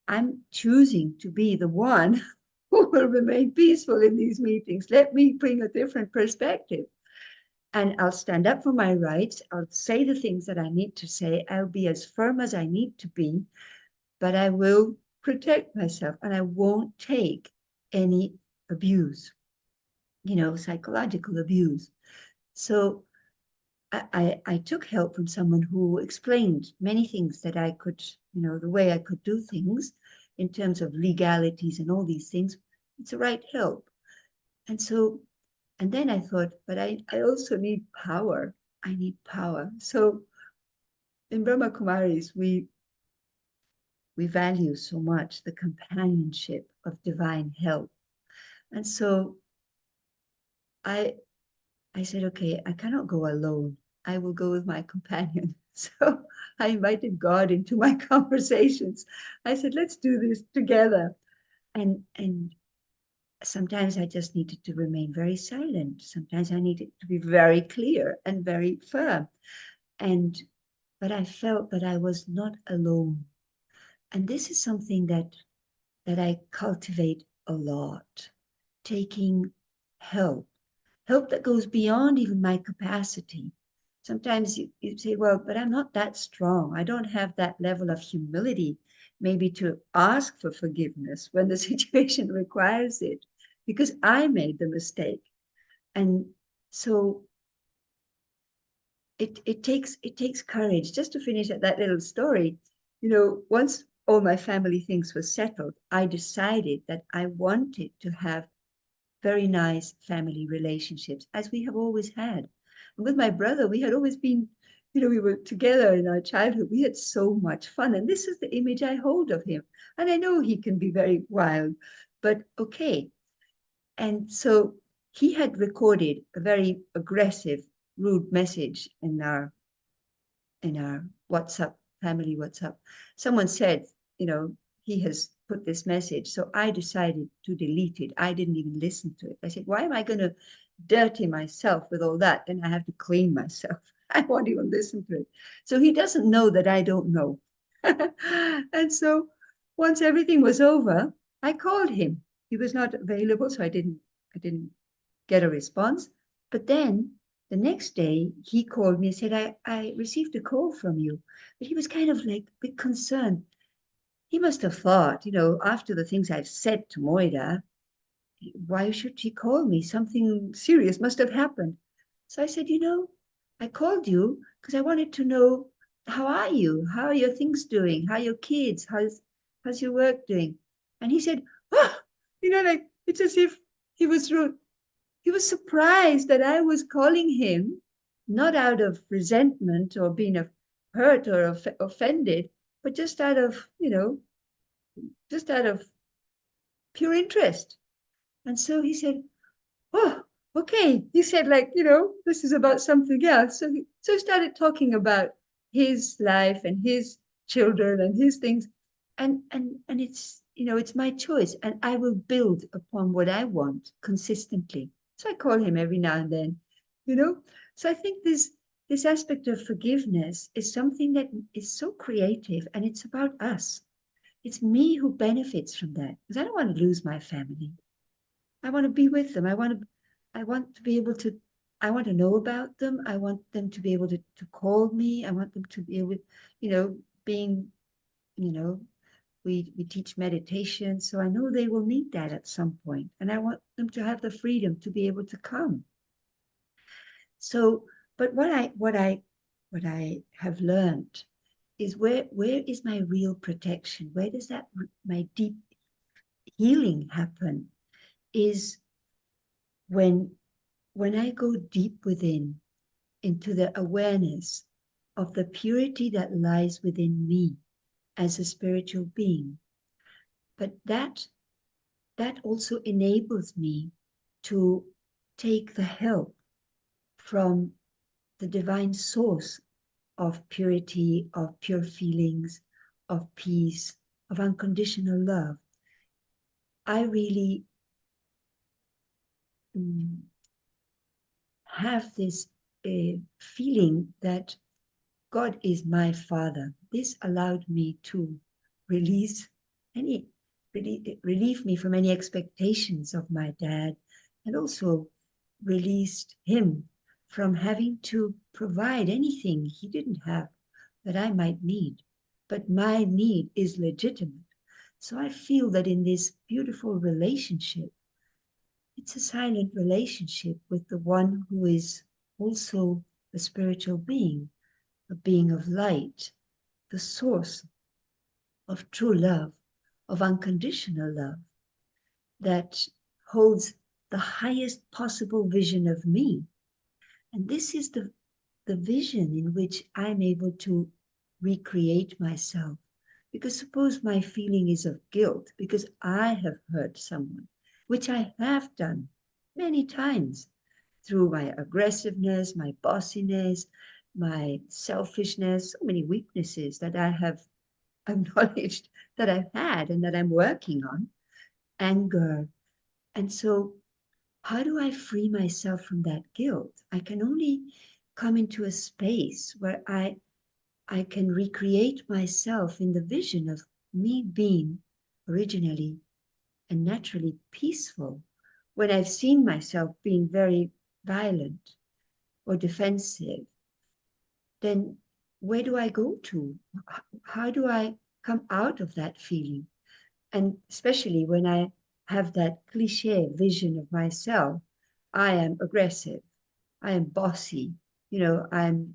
I'm choosing to be the one who will remain peaceful in these meetings. Let me bring a different perspective. And I'll stand up for my rights. I'll say the things that I need to say. I'll be as firm as I need to be, but I will protect myself and I won't take any abuse, psychological abuse. So I took help from someone who explained many things that I could, the way I could do things in terms of legalities and all these things. It's the right help. And then I thought, but I also need power. I need power. So in Brahma Kumaris, we value so much the companionship of divine help. And so I I said, okay, I cannot go alone. I will go with my companion. So I invited God into my conversations. I said, let's do this together. And sometimes I just needed to remain very silent. Sometimes I needed to be very clear and very firm. But I felt that I was not alone. And this is something that I cultivate a lot, taking help that goes beyond even my capacity. Sometimes you say, well, but I'm not that strong. I don't have that level of humility, maybe to ask for forgiveness when the situation requires it. because I made the mistake. And so it takes courage. Just to finish at that little story, once all my family things were settled, I decided that I wanted to have very nice family relationships, as we have always had. And with my brother, we had always been, we were together in our childhood. We had so much fun. And this is the image I hold of him. And I know he can be very wild, but okay. And so he had recorded a very aggressive, rude message in our WhatsApp, family WhatsApp. Someone said, he has put this message. So I decided to delete it. I didn't even listen to it. I said, why am I going to dirty myself with all that? Then I have to clean myself. I won't even listen to it. So he doesn't know that I don't know. And so once everything was over, I called him. He was not available, so I didn't get a response. But then the next day he called me and said, I received a call from you. But he was kind of like a bit concerned. He must have thought, after the things I've said to Moira, why should he call me? Something serious must have happened. So I said, I called you because I wanted to know, how are you? How are your things doing? How are your kids? How's your work doing? And he said, oh, like it's as if he was surprised that I was calling him, not out of resentment or being hurt or offended, but just out of, just out of pure interest. And so he said, oh, okay. He said, like, this is about something else. So he started talking about his life and his children and his things. And it's my choice. And I will build upon what I want consistently. So I call him every now and then, you know. So I think this aspect of forgiveness is something that is so creative, and it's about us. It's me who benefits from that, because I don't want to lose my family. I want to be with them. I want to be able to, I want to know about them. I want them to be able to call me. I want them to be able, being, you know, we teach meditation. So I know they will need that at some point. And I want them to have the freedom to be able to come. So, but what I have learned is where is my real protection? Where does that my deep healing happen? Is when I go deep within into the awareness of the purity that lies within me as a spiritual being. But that also enables me to take the help from the divine source of purity, of pure feelings, of peace, of unconditional love. I really have this feeling that God is my Father. This allowed me to relieve me from any expectations of my dad, and also released him from having to provide anything he didn't have that I might need. But my need is legitimate. So I feel that in this beautiful relationship, it's a silent relationship with the one who is also a spiritual being, a being of light, the source of true love, of unconditional love, that holds the highest possible vision of me. And this is the vision in which I'm able to recreate myself. Because suppose my feeling is of guilt because I have hurt someone, which I have done many times through my aggressiveness, my bossiness, my selfishness, so many weaknesses that I have acknowledged that I've had and that I'm working on, anger. And so, how do I free myself from that guilt? I can only come into a space where I can recreate myself in the vision of me being originally and naturally peaceful when I've seen myself being very violent or defensive. Then where do I go to? How do I come out of that feeling? And especially when I have that cliche vision of myself. I am aggressive. I am bossy. I'm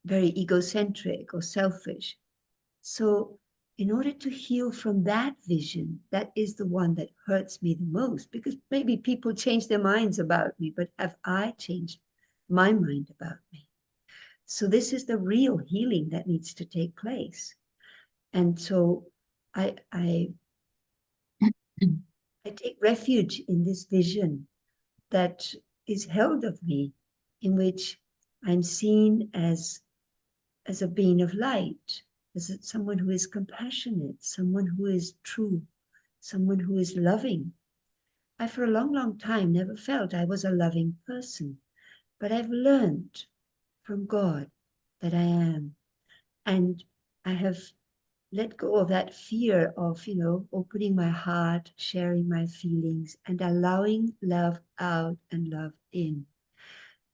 very egocentric or selfish. So, in order to heal from that vision, that is the one that hurts me the most, because maybe people change their minds about me, but have I changed my mind about me? So, this is the real healing that needs to take place. And so, I take refuge in this vision that is held of me, in which I'm seen as a being of light, as someone who is compassionate, someone who is true, someone who is loving. I, for a long, long time, never felt I was a loving person, but I've learned from God that I am. And I have let go of that fear of, opening my heart, sharing my feelings, and allowing love out and love in.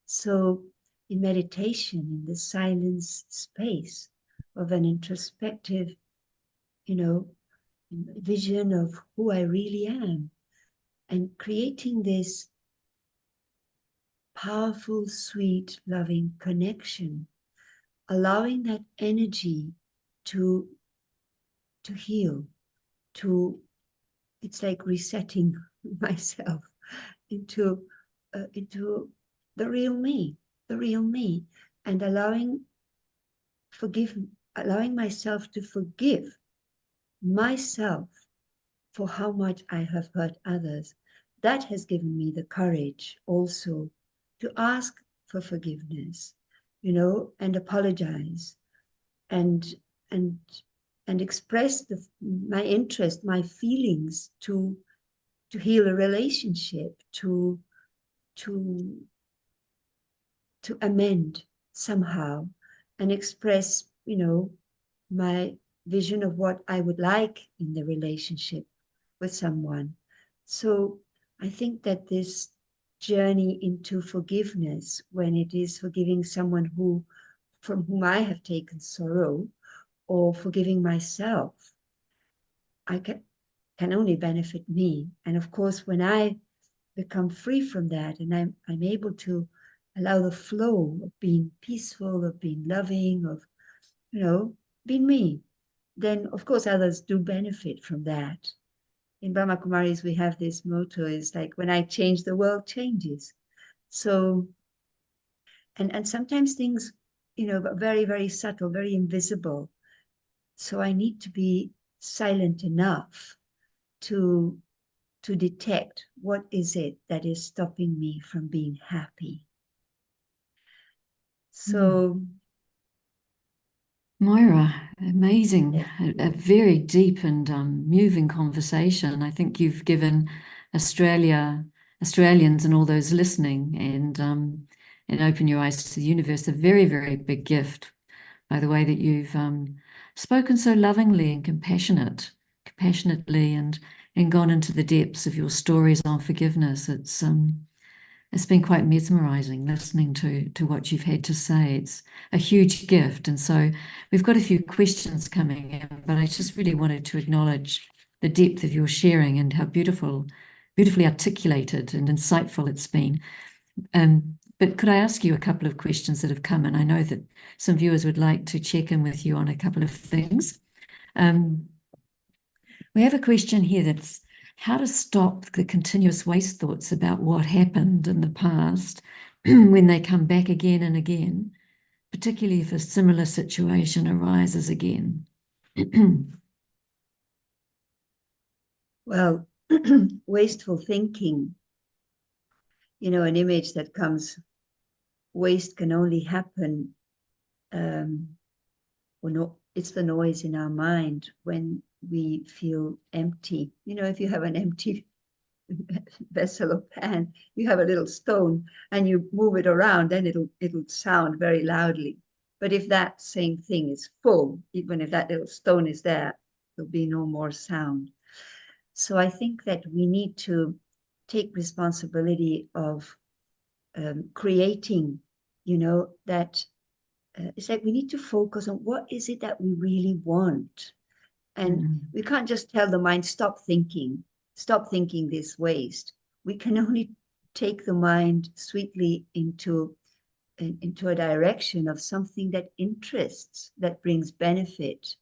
So, in meditation, in the silence space of an introspective, you know, vision of who I really am, and creating this powerful, sweet, loving connection, allowing that energy to heal, to it's like resetting myself into the real me, and allowing myself to forgive myself for how much I have hurt others. That has given me the courage also to ask for forgiveness, and apologize, and and and express my interest, my feelings, to heal a relationship, to to amend somehow, and express, my vision of what I would like in the relationship with someone. So I think that this journey into forgiveness, when it is forgiving someone from whom I have taken sorrow, or forgiving myself, I can only benefit me. And of course, when I become free from that, and I'm able to allow the flow of being peaceful, of being loving, of, being me, then of course others do benefit from that. In Brahma Kumaris, we have this motto, is like, when I change, the world changes. So, and sometimes things, but very, very subtle, very invisible. So I need to be silent enough to detect what is it that is stopping me from being happy. So, Moira, amazing, a very deep and moving conversation. I think you've given Australians and all those listening and Open Your Eyes to the Universe a very, very big gift by the way that you've spoken so lovingly and compassionately and gone into the depths of your stories on forgiveness. It's been quite mesmerizing listening to what you've had to say. It's a huge gift. And so we've got a few questions coming in, but I just really wanted to acknowledge the depth of your sharing and how beautifully articulated and insightful it's been. But could I ask you a couple of questions that have come in? I know that some viewers would like to check in with you on a couple of things. We have a question here that's how to stop the continuous waste thoughts about what happened in the past when they come back again and again, particularly if a similar situation arises again. Well, wasteful thinking, an image that comes, waste can only happen, it's the noise in our mind when we feel empty. If you have an empty vessel or pan, you have a little stone and you move it around, then it'll sound very loudly. But if that same thing is full, even if that little stone is there, there'll be no more sound. So I think that we need to take responsibility of creating, that it's like we need to focus on what is it that we really want. And we can't just tell the mind, stop thinking. stop thinking this waste. We can only take the mind sweetly into a direction of something that interests, that brings benefit.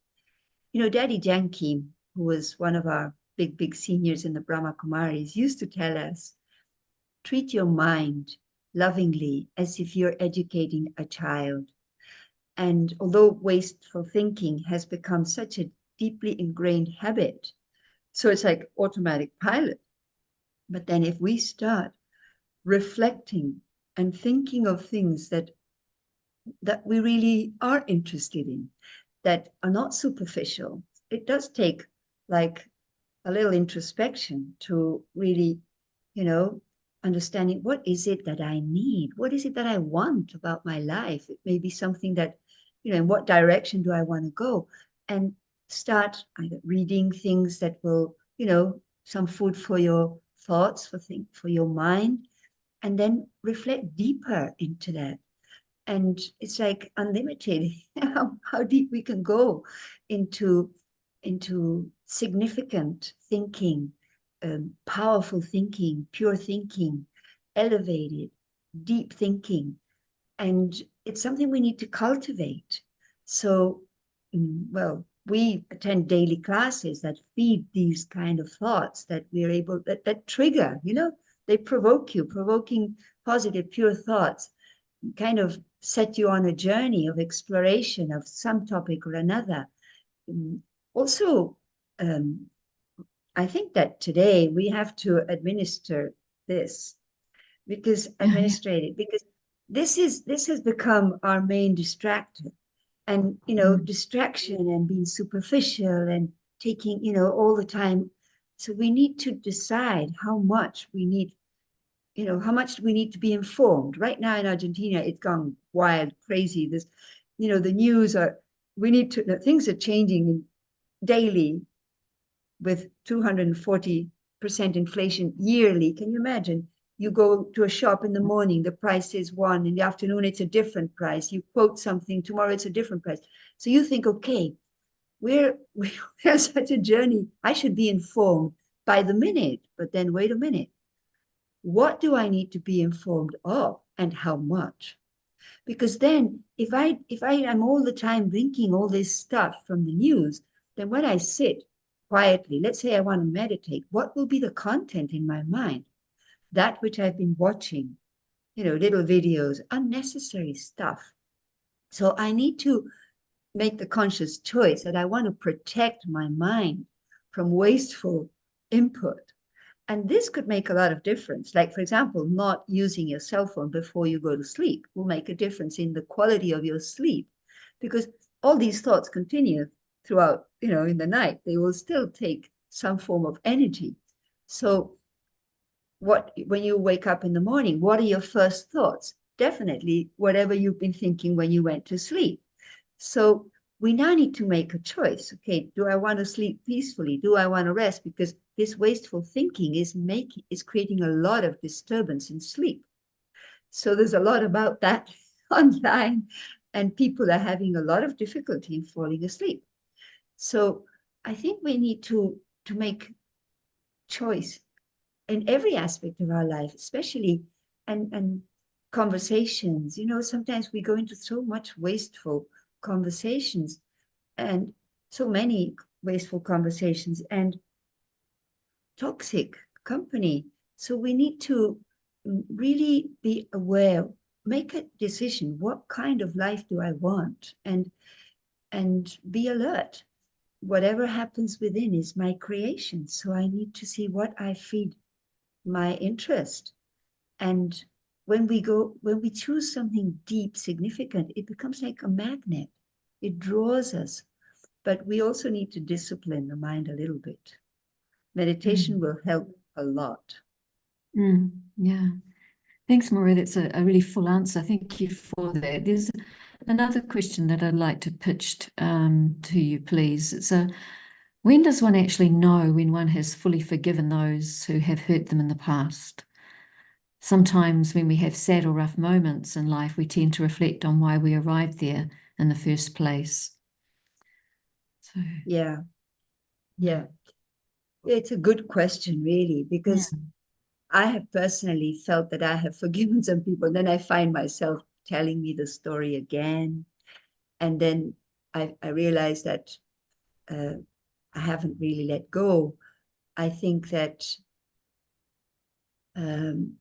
Daddy Janki, who was one of our big seniors in the Brahma Kumaris, used to tell us, treat your mind lovingly as if you're educating a child. And although wasteful thinking has become such a deeply ingrained habit, so it's like automatic pilot. But then if we start reflecting and thinking of things that we really are interested in, that are not superficial, it does take like a little introspection to really, understanding what is it that I need? What is it that I want about my life? It may be something that, in what direction do I want to go? And start either reading things that will, some food for your thoughts, for your mind, and then reflect deeper into that. And it's like unlimited how deep we can go into significant thinking, powerful thinking, pure thinking, elevated, deep thinking. And it's something we need to cultivate. So, well, we attend daily classes that feed these kind of thoughts that we're able, that trigger, they provoke you, provoking positive, pure thoughts, kind of set you on a journey of exploration of some topic or another. Also, I think that today we have to administer this, because this has become our main distractor. And distraction and being superficial and taking all the time. So we need to decide how much we need to be informed. Right now in Argentina, it's gone wild, crazy. The news things are changing daily with 240% inflation yearly. Can you imagine? You go to a shop in the morning, the price is one. In the afternoon, it's a different price. You quote something, tomorrow it's a different price. So you think, okay, we're such a journey. I should be informed by the minute. But then wait a minute. What do I need to be informed of, and how much? Because then if I am all the time drinking all this stuff from the news, then when I sit quietly, let's say I want to meditate, what will be the content in my mind? That which I've been watching, little videos, unnecessary stuff. So I need to make the conscious choice that I want to protect my mind from wasteful input. And this could make a lot of difference. Like, for example, not using your cell phone before you go to sleep will make a difference in the quality of your sleep, because all these thoughts continue throughout, in the night. They will still take some form of energy. So when you wake up in the morning, what are your first thoughts? Definitely whatever you've been thinking when you went to sleep. So we now need to make a choice. Okay, do I want to sleep peacefully? Do I want to rest? Because this wasteful thinking is creating a lot of disturbance in sleep. So there's a lot about that online, and people are having a lot of difficulty in falling asleep. So I think we need to make choice in every aspect of our life, especially and conversations. Sometimes we go into so much wasteful conversations, and so many wasteful conversations and toxic company. So we need to really be aware, make a decision. What kind of life do I want? And be alert. Whatever happens within is my creation. So I need to see what I feed my interest. And when we choose something deep, significant, it becomes like a magnet. It draws us. But we also need to discipline the mind a little bit. Meditation will help a lot. Yeah. Thanks, Moira. That's a really full answer. Thank you for that. There's another question that I'd like to pitch to you, please. So, when does one actually know when one has fully forgiven those who have hurt them in the past? Sometimes when we have sad or rough moments in life, we tend to reflect on why we arrived there in the first place. So Yeah. It's a good question, really, Yeah. because I have personally felt that I have forgiven some people. And then I find myself telling me the story again. And then I realize that uh, I haven't really let go. I think that um,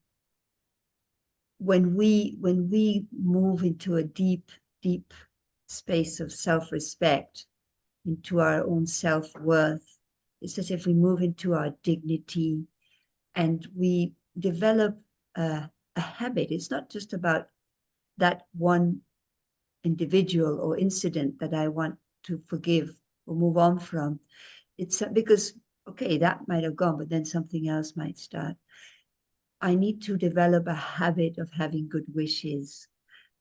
when we move into a deep space of self-respect, into our own self-worth, it's as if we move into our dignity and we develop a habit. It's not just about that one individual or incident that I want to forgive or move on from. It's because, okay, that might have gone, but then something else might start. I need to develop a habit of having good wishes.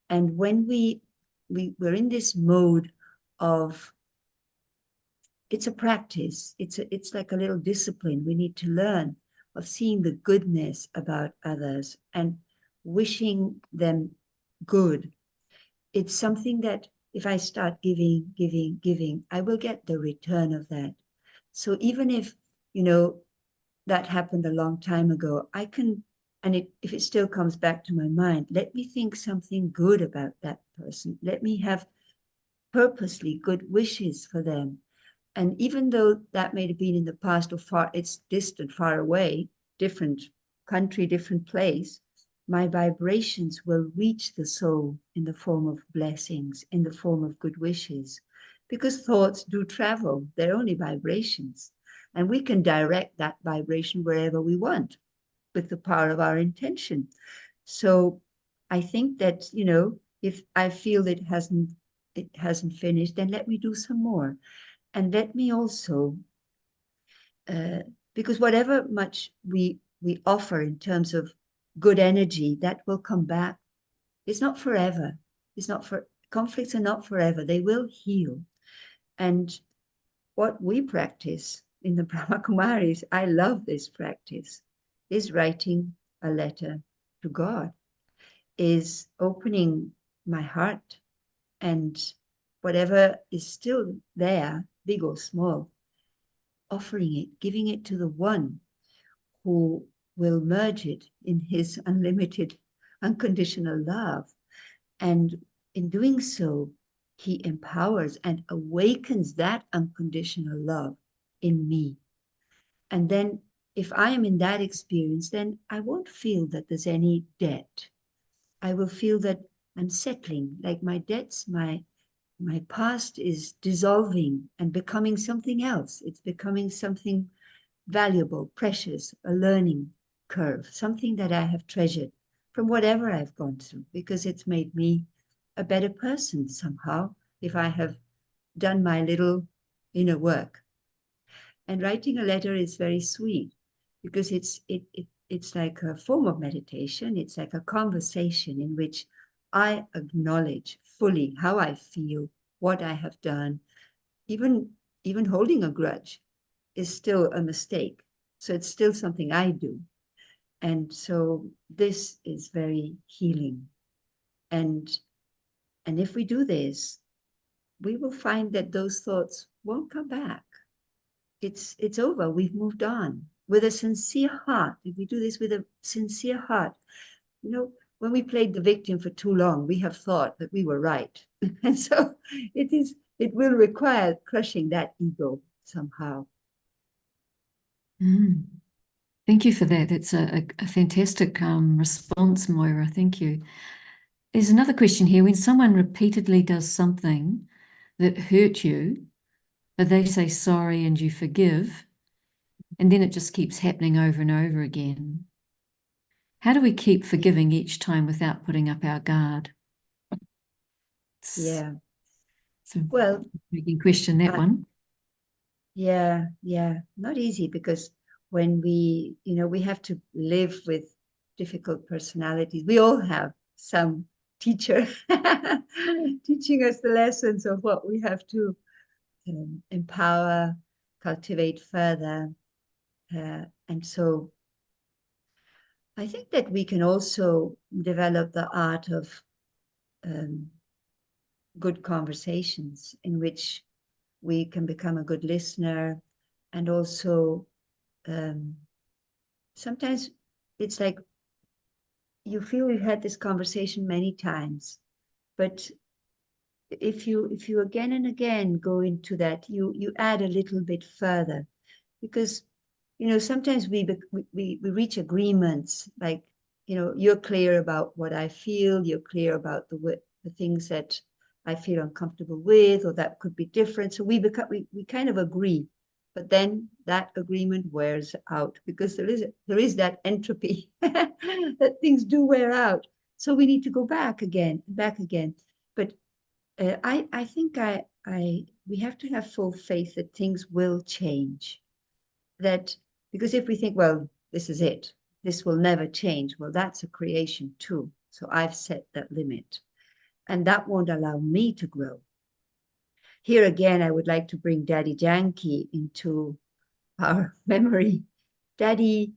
And when we're in this mode of, it's a practice, it's like a little discipline we need to learn, of seeing the goodness about others and wishing them good. It's something that if I start giving, I will get the return of that. So even if, you know, that happened a long time ago, I can, and if it still comes back to my mind, let me think something good about that person. Let me have purposely good wishes for them. And even though that may have been in the past or far, it's distant, far away, different country, different place, my vibrations will reach the soul in the form of blessings, in the form of good wishes, because thoughts do travel. They're only vibrations. And we can direct that vibration wherever we want with the power of our intention. So I think that, you know, if I feel it hasn't finished, then let me do some more. And let me also, uh, because whatever much we offer in terms of good energy, that will come back. It's not forever. It's not for conflicts are not forever. They will heal. And what we practice in the Brahma Kumaris, I love this practice, is writing a letter to God, is opening my heart, and whatever is still there, big or small, offering it, giving it to the one who will merge it in his unlimited, unconditional love. And in doing so, he empowers and awakens that unconditional love in me. And then, if I am in that experience, then I won't feel that there's any debt. I will feel that I'm settling, like my debts, my past is dissolving and becoming something else. It's becoming something valuable, precious, a learning curve, something that I have treasured from whatever I've gone through, because it's made me a better person somehow if I have done my little inner work. And writing a letter is very sweet because it's like a form of meditation. It's like a conversation in which I acknowledge fully how I feel, what I have done. Even holding a grudge is still a mistake. So it's still something I do. And so this is very healing. And and if we do this, we will find that those thoughts won't come back. It's over. We've moved on with a sincere heart. If we do this with a sincere heart, you know, when we played the victim for too long, we have thought that we were right. And so it will require crushing that ego somehow. Mm. Thank you for that. That's a fantastic response, Moira. Thank you. There's another question here. When someone repeatedly does something that hurt you, but they say sorry and you forgive, and then it just keeps happening over and over again. How do we keep forgiving each time without putting up our guard? It's, Yeah. it's a Well, making question, that one. yeah. Not easy because when we have to live with difficult personalities. We all have some teacher teaching us the lessons of what we have to empower, cultivate further. And so I think that we can also develop the art of um, good conversations in which we can become a good listener and also sometimes it's like you feel we've had this conversation many times, but if you again and again go into that, you add a little bit further, because sometimes we reach agreements, like you're clear about what I feel, you're clear about the things that I feel uncomfortable with, or that could be different. So we kind of agree, but then that agreement wears out, because there is that entropy that things do wear out. So we need to go back again, back again. But I think we have to have full faith that things will change. That Because if we think, well, this is it, this will never change, well, that's a creation too. So I've set that limit, and that won't allow me to grow. Here again, I would like to bring Daddy Yankee into our memory. Daddy,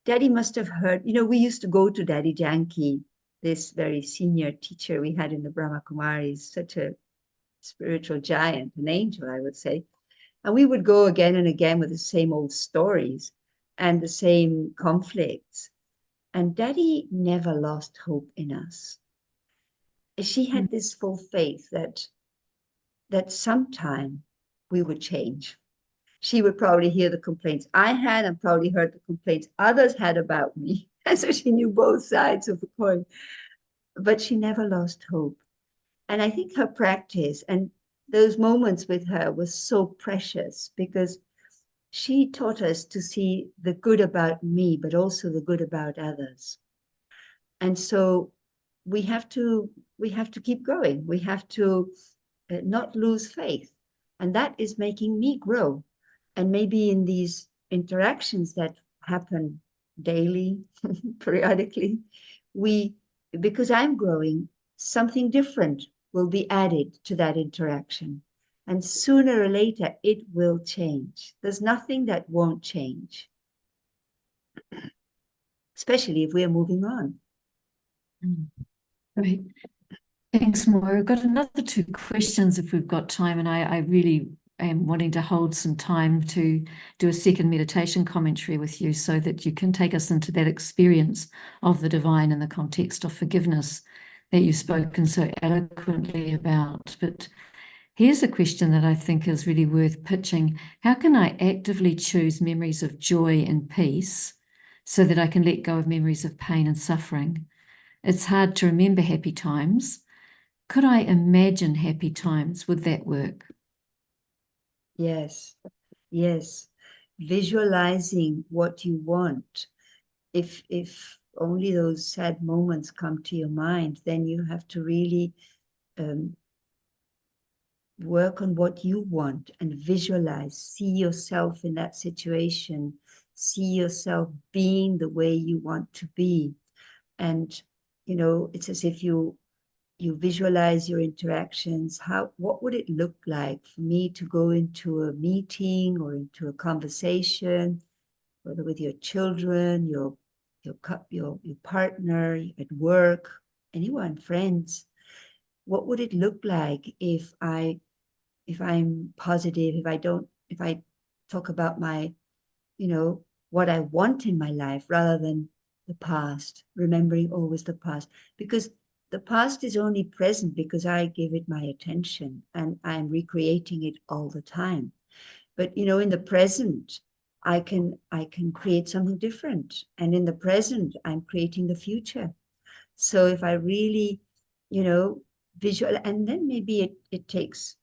Daddy must have heard, we used to go to Daddy Yankee, this very senior teacher we had in the Brahma Kumaris, such a spiritual giant, an angel, I would say. And we would go again and again with the same old stories and the same conflicts. And Daddy never lost hope in us. She had this full faith that sometime we would change. She would probably hear the complaints I had, and probably heard the complaints others had about me. And so she knew both sides of the coin. But she never lost hope. And I think her practice and those moments with her was so precious, because she taught us to see the good about me, but also the good about others. And so we have to keep going. We have to not lose faith. And that is making me grow. And maybe in these interactions that happen daily, periodically, because I'm growing, something different will be added to that interaction. And sooner or later, it will change. There's nothing that won't change, especially if we're moving on. Great. Thanks, Moira. I've got another two questions if we've got time, and I really am wanting to hold some time to do a second meditation commentary with you so that you can take us into that experience of the divine in the context of forgiveness that you've spoken so eloquently about. But here's a question that I think is really worth pitching. How can I actively choose memories of joy and peace so that I can let go of memories of pain and suffering? It's hard to remember happy times. Could I imagine happy times? Would that work? Yes, yes. Visualizing what you want. If only those sad moments come to your mind, then you have to really work on what you want and visualize, see yourself in that situation, see yourself being the way you want to be. And it's as if you visualize your interactions. What would it look like for me to go into a meeting or into a conversation, whether with your children, your partner, at work, anyone, friends? What would it look like if I'm positive, if I talk about my, what I want in my life rather than the past, remembering always the past, because the past is only present because I give it my attention and I'm recreating it all the time. But, in the present, I can create something different. And in the present, I'm creating the future. So if I really, visual, and then maybe it takes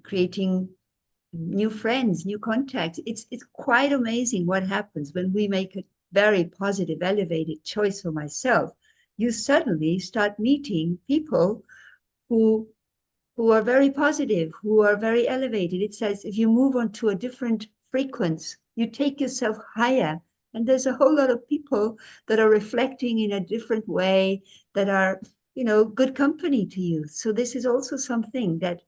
creating new friends, new contacts. It's quite amazing what happens when we make a very positive, elevated choice for myself. You suddenly start meeting people who are very positive, who are very elevated. It says if you move on to a different frequency, you take yourself higher. And there's a whole lot of people that are reflecting in a different way, that are, good company to you. So this is also something that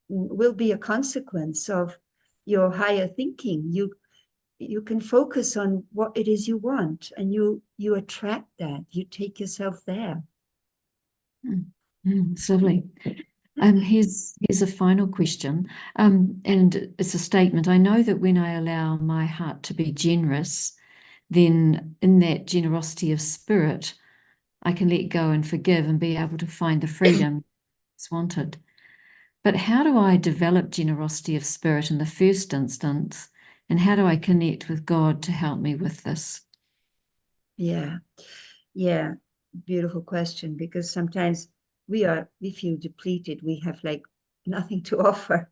will be a consequence of your higher thinking. You can focus on what it is you want, and you attract that. You take yourself there. It's lovely. Here's a final question, and it's a statement. I know that when I allow my heart to be generous, then in that generosity of spirit, I can let go and forgive and be able to find the freedom it's wanted. But how do I develop generosity of spirit in the first instance? And how do I connect with God to help me with this? Yeah, yeah, beautiful question, because sometimes we feel depleted. We have like nothing to offer.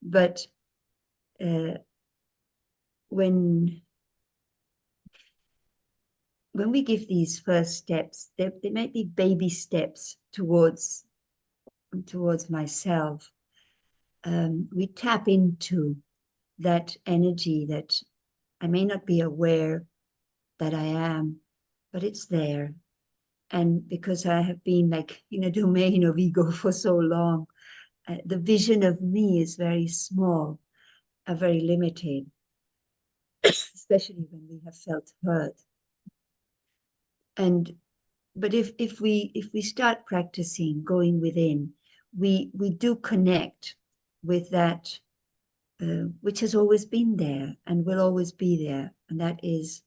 But uh, when when we give these first steps, they might be baby steps towards myself. We tap into that energy that I may not be aware that I am, but it's there. And because I have been like in a domain of ego for so long, the vision of me is very small, very limited, especially when we have felt hurt. And but if we start practicing going within, we do connect with that which has always been there and will always be there, and that is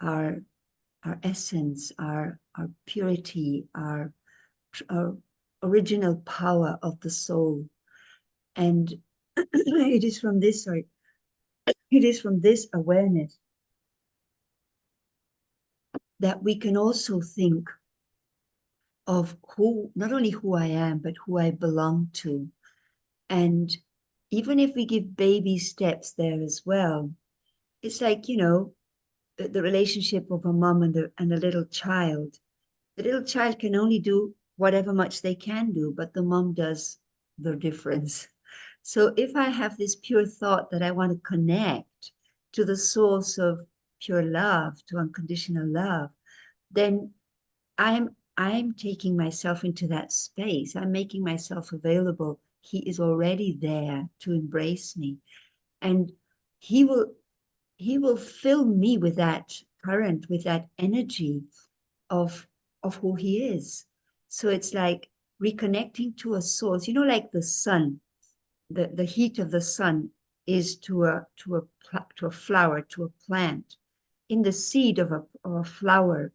our our essence, our purity, our original power of the soul. And it is from this, sorry, it is from this awareness that we can also think of who, not only who I am, but who I belong to. And even if we give baby steps there as well, it's like, the relationship of a mom and a little child. The little child can only do whatever much they can do, but the mom does the difference. So if I have this pure thought that I want to connect to the source of pure love, to unconditional love, then I'm taking myself into that space. I'm making myself available. He is already there to embrace me. And he will he will fill me with that current, with that energy of who he is. So it's like reconnecting to a source, like the sun, the heat of the sun is to a flower, to a plant. In the seed of a flower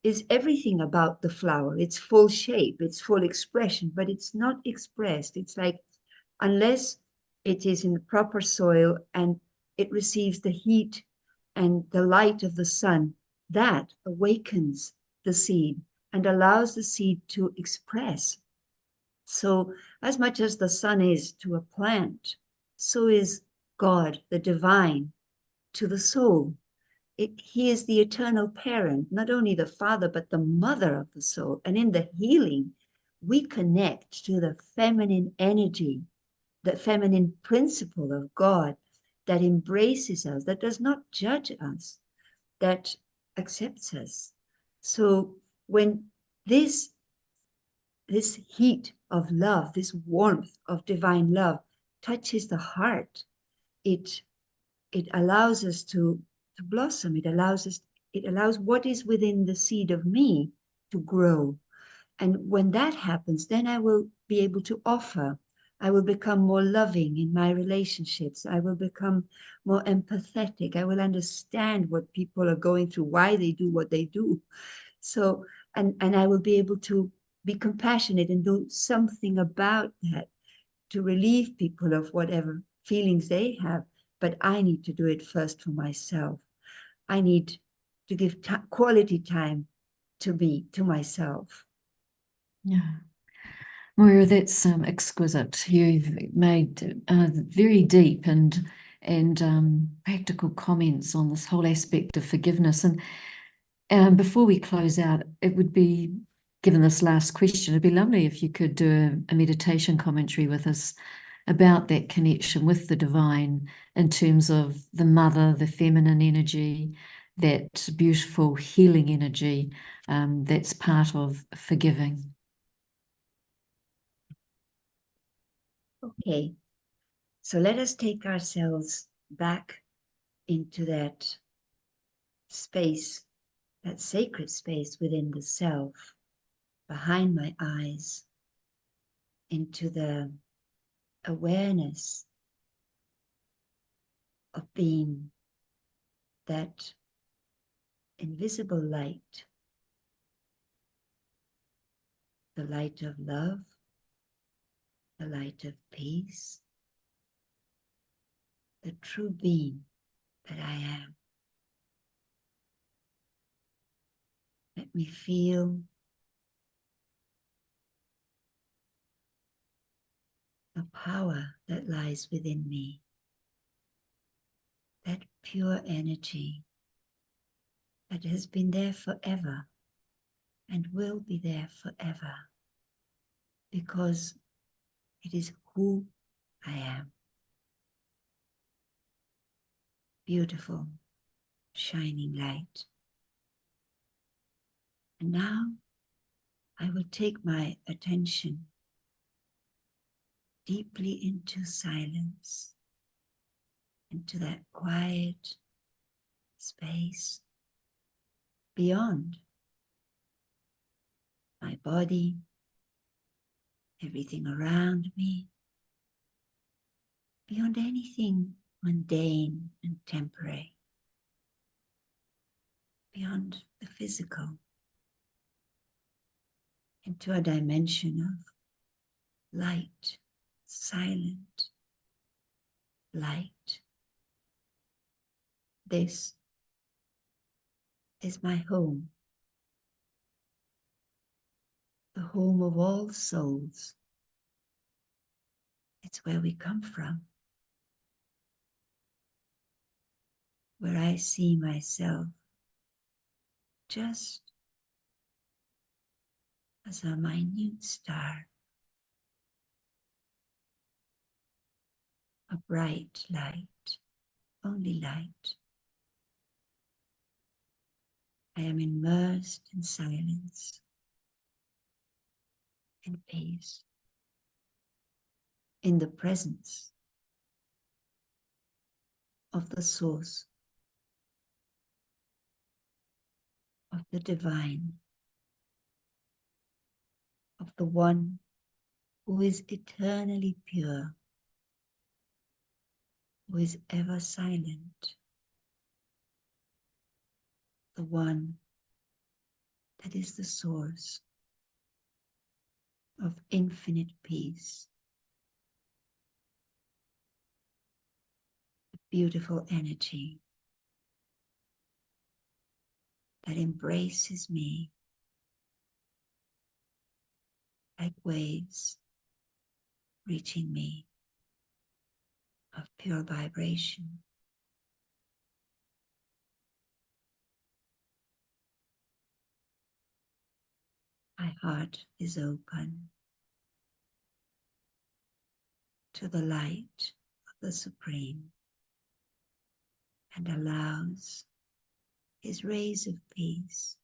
is everything about the flower. It's full shape, it's full expression, but it's not expressed. It's like, unless it is in the proper soil and it receives the heat and the light of the sun, that awakens the seed and allows the seed to express. So, as much as the sun is to a plant, so is God, the divine, to the soul. He is the eternal parent, not only the father, but the mother of the soul. And in the healing, we connect to the feminine energy, the feminine principle of God that embraces us, that does not judge us, that accepts us. So when this this heat of love, this warmth of divine love touches the heart, it it allows us to blossom. It allows what is within the seed of me to grow. And when that happens, then I will be able to offer. I will become more loving in my relationships. I will become more empathetic. I will understand what people are going through, why they do what they do. So, and I will be able to be compassionate and do something about that to relieve people of whatever feelings they have. But I need to do it first for myself. I need to give quality time to myself. Yeah. Moira, that's exquisite. You've made very deep and practical comments on this whole aspect of forgiveness. And before we close out, it would be, given this last question, it'd be lovely if you could do a meditation commentary with us about that connection with the divine in terms of the mother, the feminine energy, that beautiful healing energy that's part of forgiving. Okay, so let us take ourselves back into that space, that sacred space within the self, behind my eyes, into the awareness of being that invisible light, the light of love, the light of peace, the true being that I am. Let me feel the power that lies within me, that pure energy that has been there forever and will be there forever, because it is who I am. Beautiful, shining light. And now I will take my attention deeply into silence, into that quiet space beyond my body, everything around me, beyond anything mundane and temporary, beyond the physical, into a dimension of light, silent light. This is my home, the home of all souls. It's where we come from, where I see myself just as a minute star, a bright light, only light. I am immersed in silence and peace, in the presence of the source, of the divine, of the one who is eternally pure, who is ever silent, the one that is the source of infinite peace, beautiful energy that embraces me like waves reaching me of pure vibration. My heart is open to the light of the Supreme and allows His rays of peace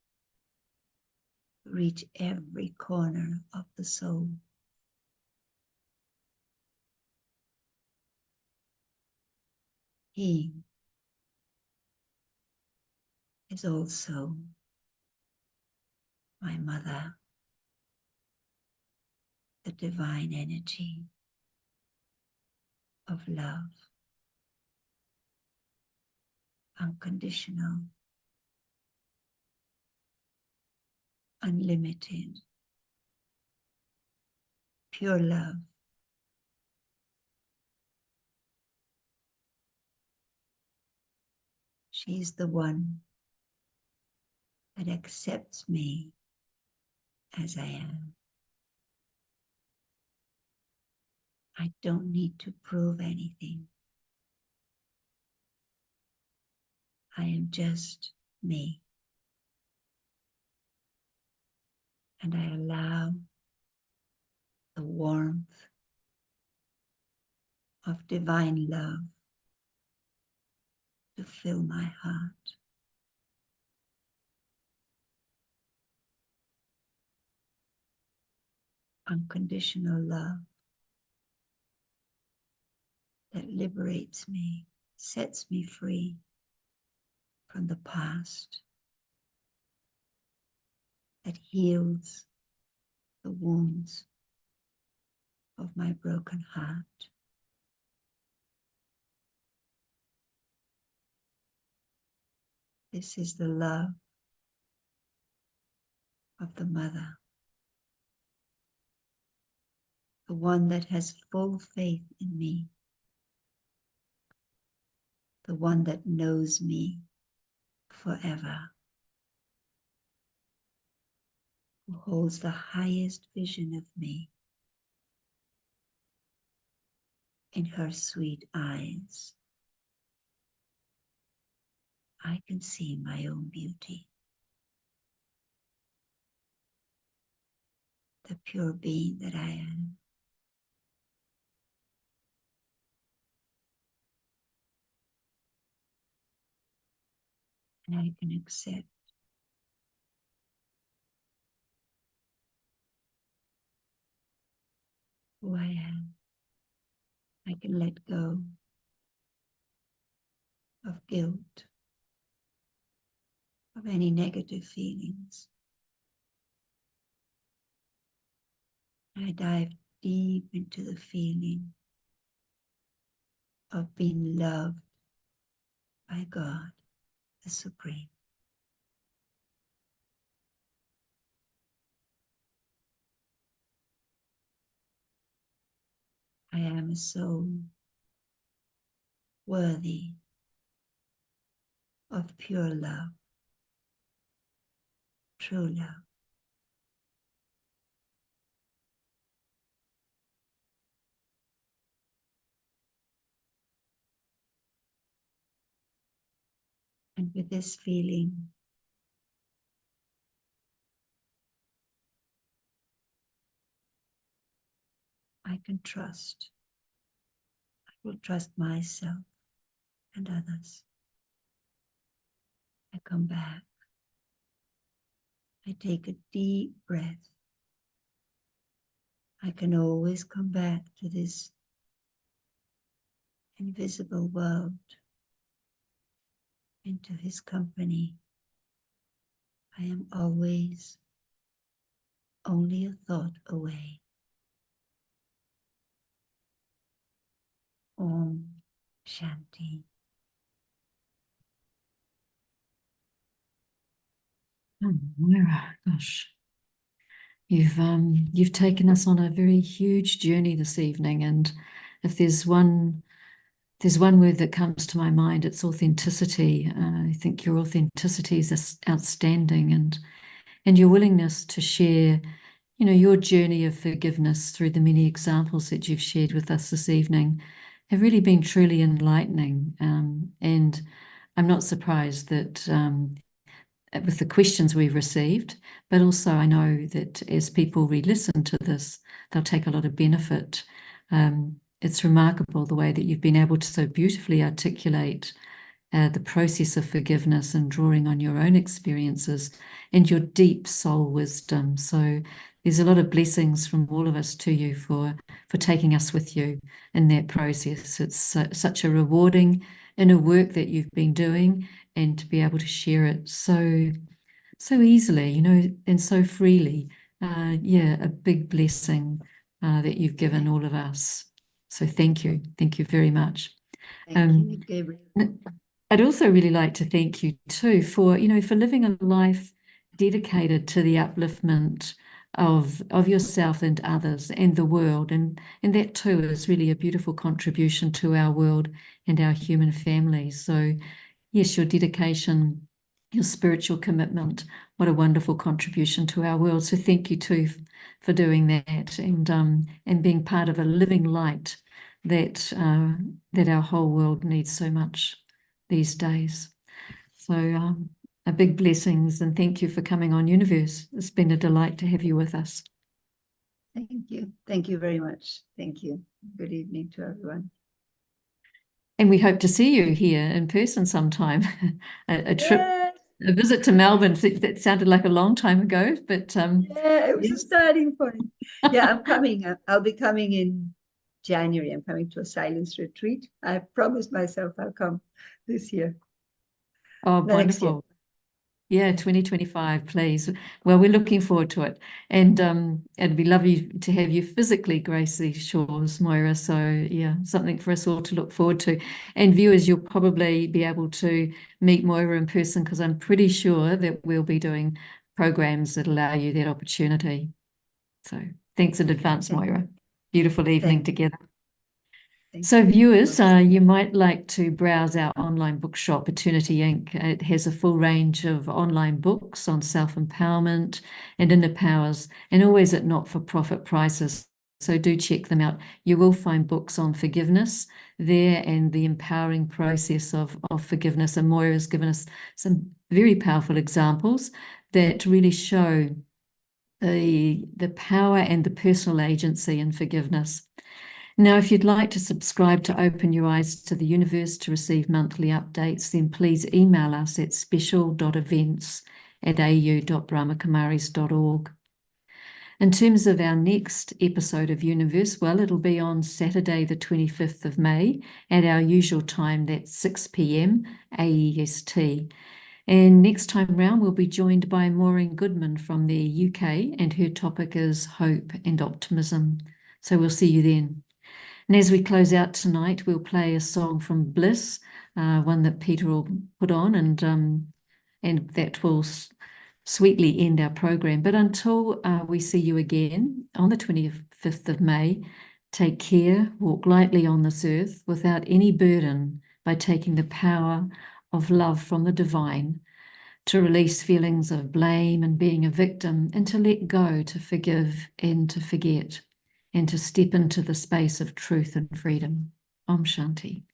to reach every corner of the soul. He is also my mother, the divine energy of love, unconditional, unlimited, pure love. She is the one that accepts me as I am. I don't need to prove anything. I am just me. And I allow the warmth of divine love to fill my heart. Unconditional love that liberates me, sets me free from the past, that heals the wounds of my broken heart. This is the love of the mother, the one that has full faith in me, the one that knows me forever, who holds the highest vision of me in her sweet eyes. I can see my own beauty, the pure being that I am. And I can accept who I am. I can let go of guilt, of any negative feelings. I dive deep into the feeling of being loved by God, the Supreme. I am a soul worthy of pure love, true love. And with this feeling, I can trust. I will trust myself and others. I come back. I take a deep breath. I can always come back to this invisible world, into his company. I am always only a thought away. Om Shanti. Oh, Moira, gosh, you've taken us on a very huge journey this evening, and if there's one word that comes to my mind, it's authenticity. I think your authenticity is outstanding, and your willingness to share, your journey of forgiveness through the many examples that you've shared with us this evening have really been truly enlightening. And I'm not surprised that with the questions we've received, but also I know that as people re-listen to this, they'll take a lot of benefit. It's remarkable the way that you've been able to so beautifully articulate the process of forgiveness and drawing on your own experiences and your deep soul wisdom. So there's a lot of blessings from all of us to you for taking us with you in that process. It's such a rewarding inner work that you've been doing, and to be able to share it so easily, and so freely. Yeah, a big blessing that you've given all of us. So thank you very much. Thank you, Gabrielle. I'd also really like to thank you too for living a life dedicated to the upliftment of yourself and others and the world, and that too is really a beautiful contribution to our world and our human family. So yes, your dedication, your spiritual commitment, what a wonderful contribution to our world. So thank you too for doing that, and being part of a living light that our whole world needs so much these days. So a big blessings, and thank you for coming on Youniverse. It's been a delight to have you with us. Thank you. Thank you very much. Thank you. Good evening to everyone. And we hope to see you here in person sometime. a trip, a visit to Melbourne. That sounded like a long time ago, but yeah, it was a starting point. Yeah, I'm coming. I'll be coming in January. I'm coming to a silence retreat. I promised myself I'll come this year. oh, Next year. wonderful. Yeah, 2025, please. Well, we're looking forward to it. And it'd be lovely to have you physically grace these shores, Moira. So, yeah, something for us all to look forward to. And viewers, you'll probably be able to meet Moira in person because I'm pretty sure that we'll be doing programs that allow you that opportunity. So, thanks in advance, Thank, Moira. Beautiful evening thank, together. thank So, you, viewers, Ross. you might like to browse our online bookshop, Eternity Inc. It has a full range of online books on self-empowerment and inner powers, and always at not-for-profit prices. So do check them out. You will find books on forgiveness there and the empowering process of forgiveness. And Moira has given us some very powerful examples that really show the power and the personal agency in forgiveness. Now, if you'd like to subscribe to Open Your Eyes to the Universe to receive monthly updates, then please email us at special.events@au.brahmakumaris.org. In terms of our next episode of Youniverse, well, it'll be on Saturday, the 25th of May at our usual time, that's 6 p.m. AEST. And next time round, we'll be joined by Maureen Goodman from the UK, and her topic is hope and optimism. So we'll see you then. And as we close out tonight, we'll play a song from Bliss, one that Peter will put on, and that will sweetly end our program. But until we see you again on the 25th of May, take care, walk lightly on this earth without any burden by taking the power of love from the divine to release feelings of blame and being a victim, and to let go, to forgive and to forget, and to step into the space of truth and freedom. Om Shanti.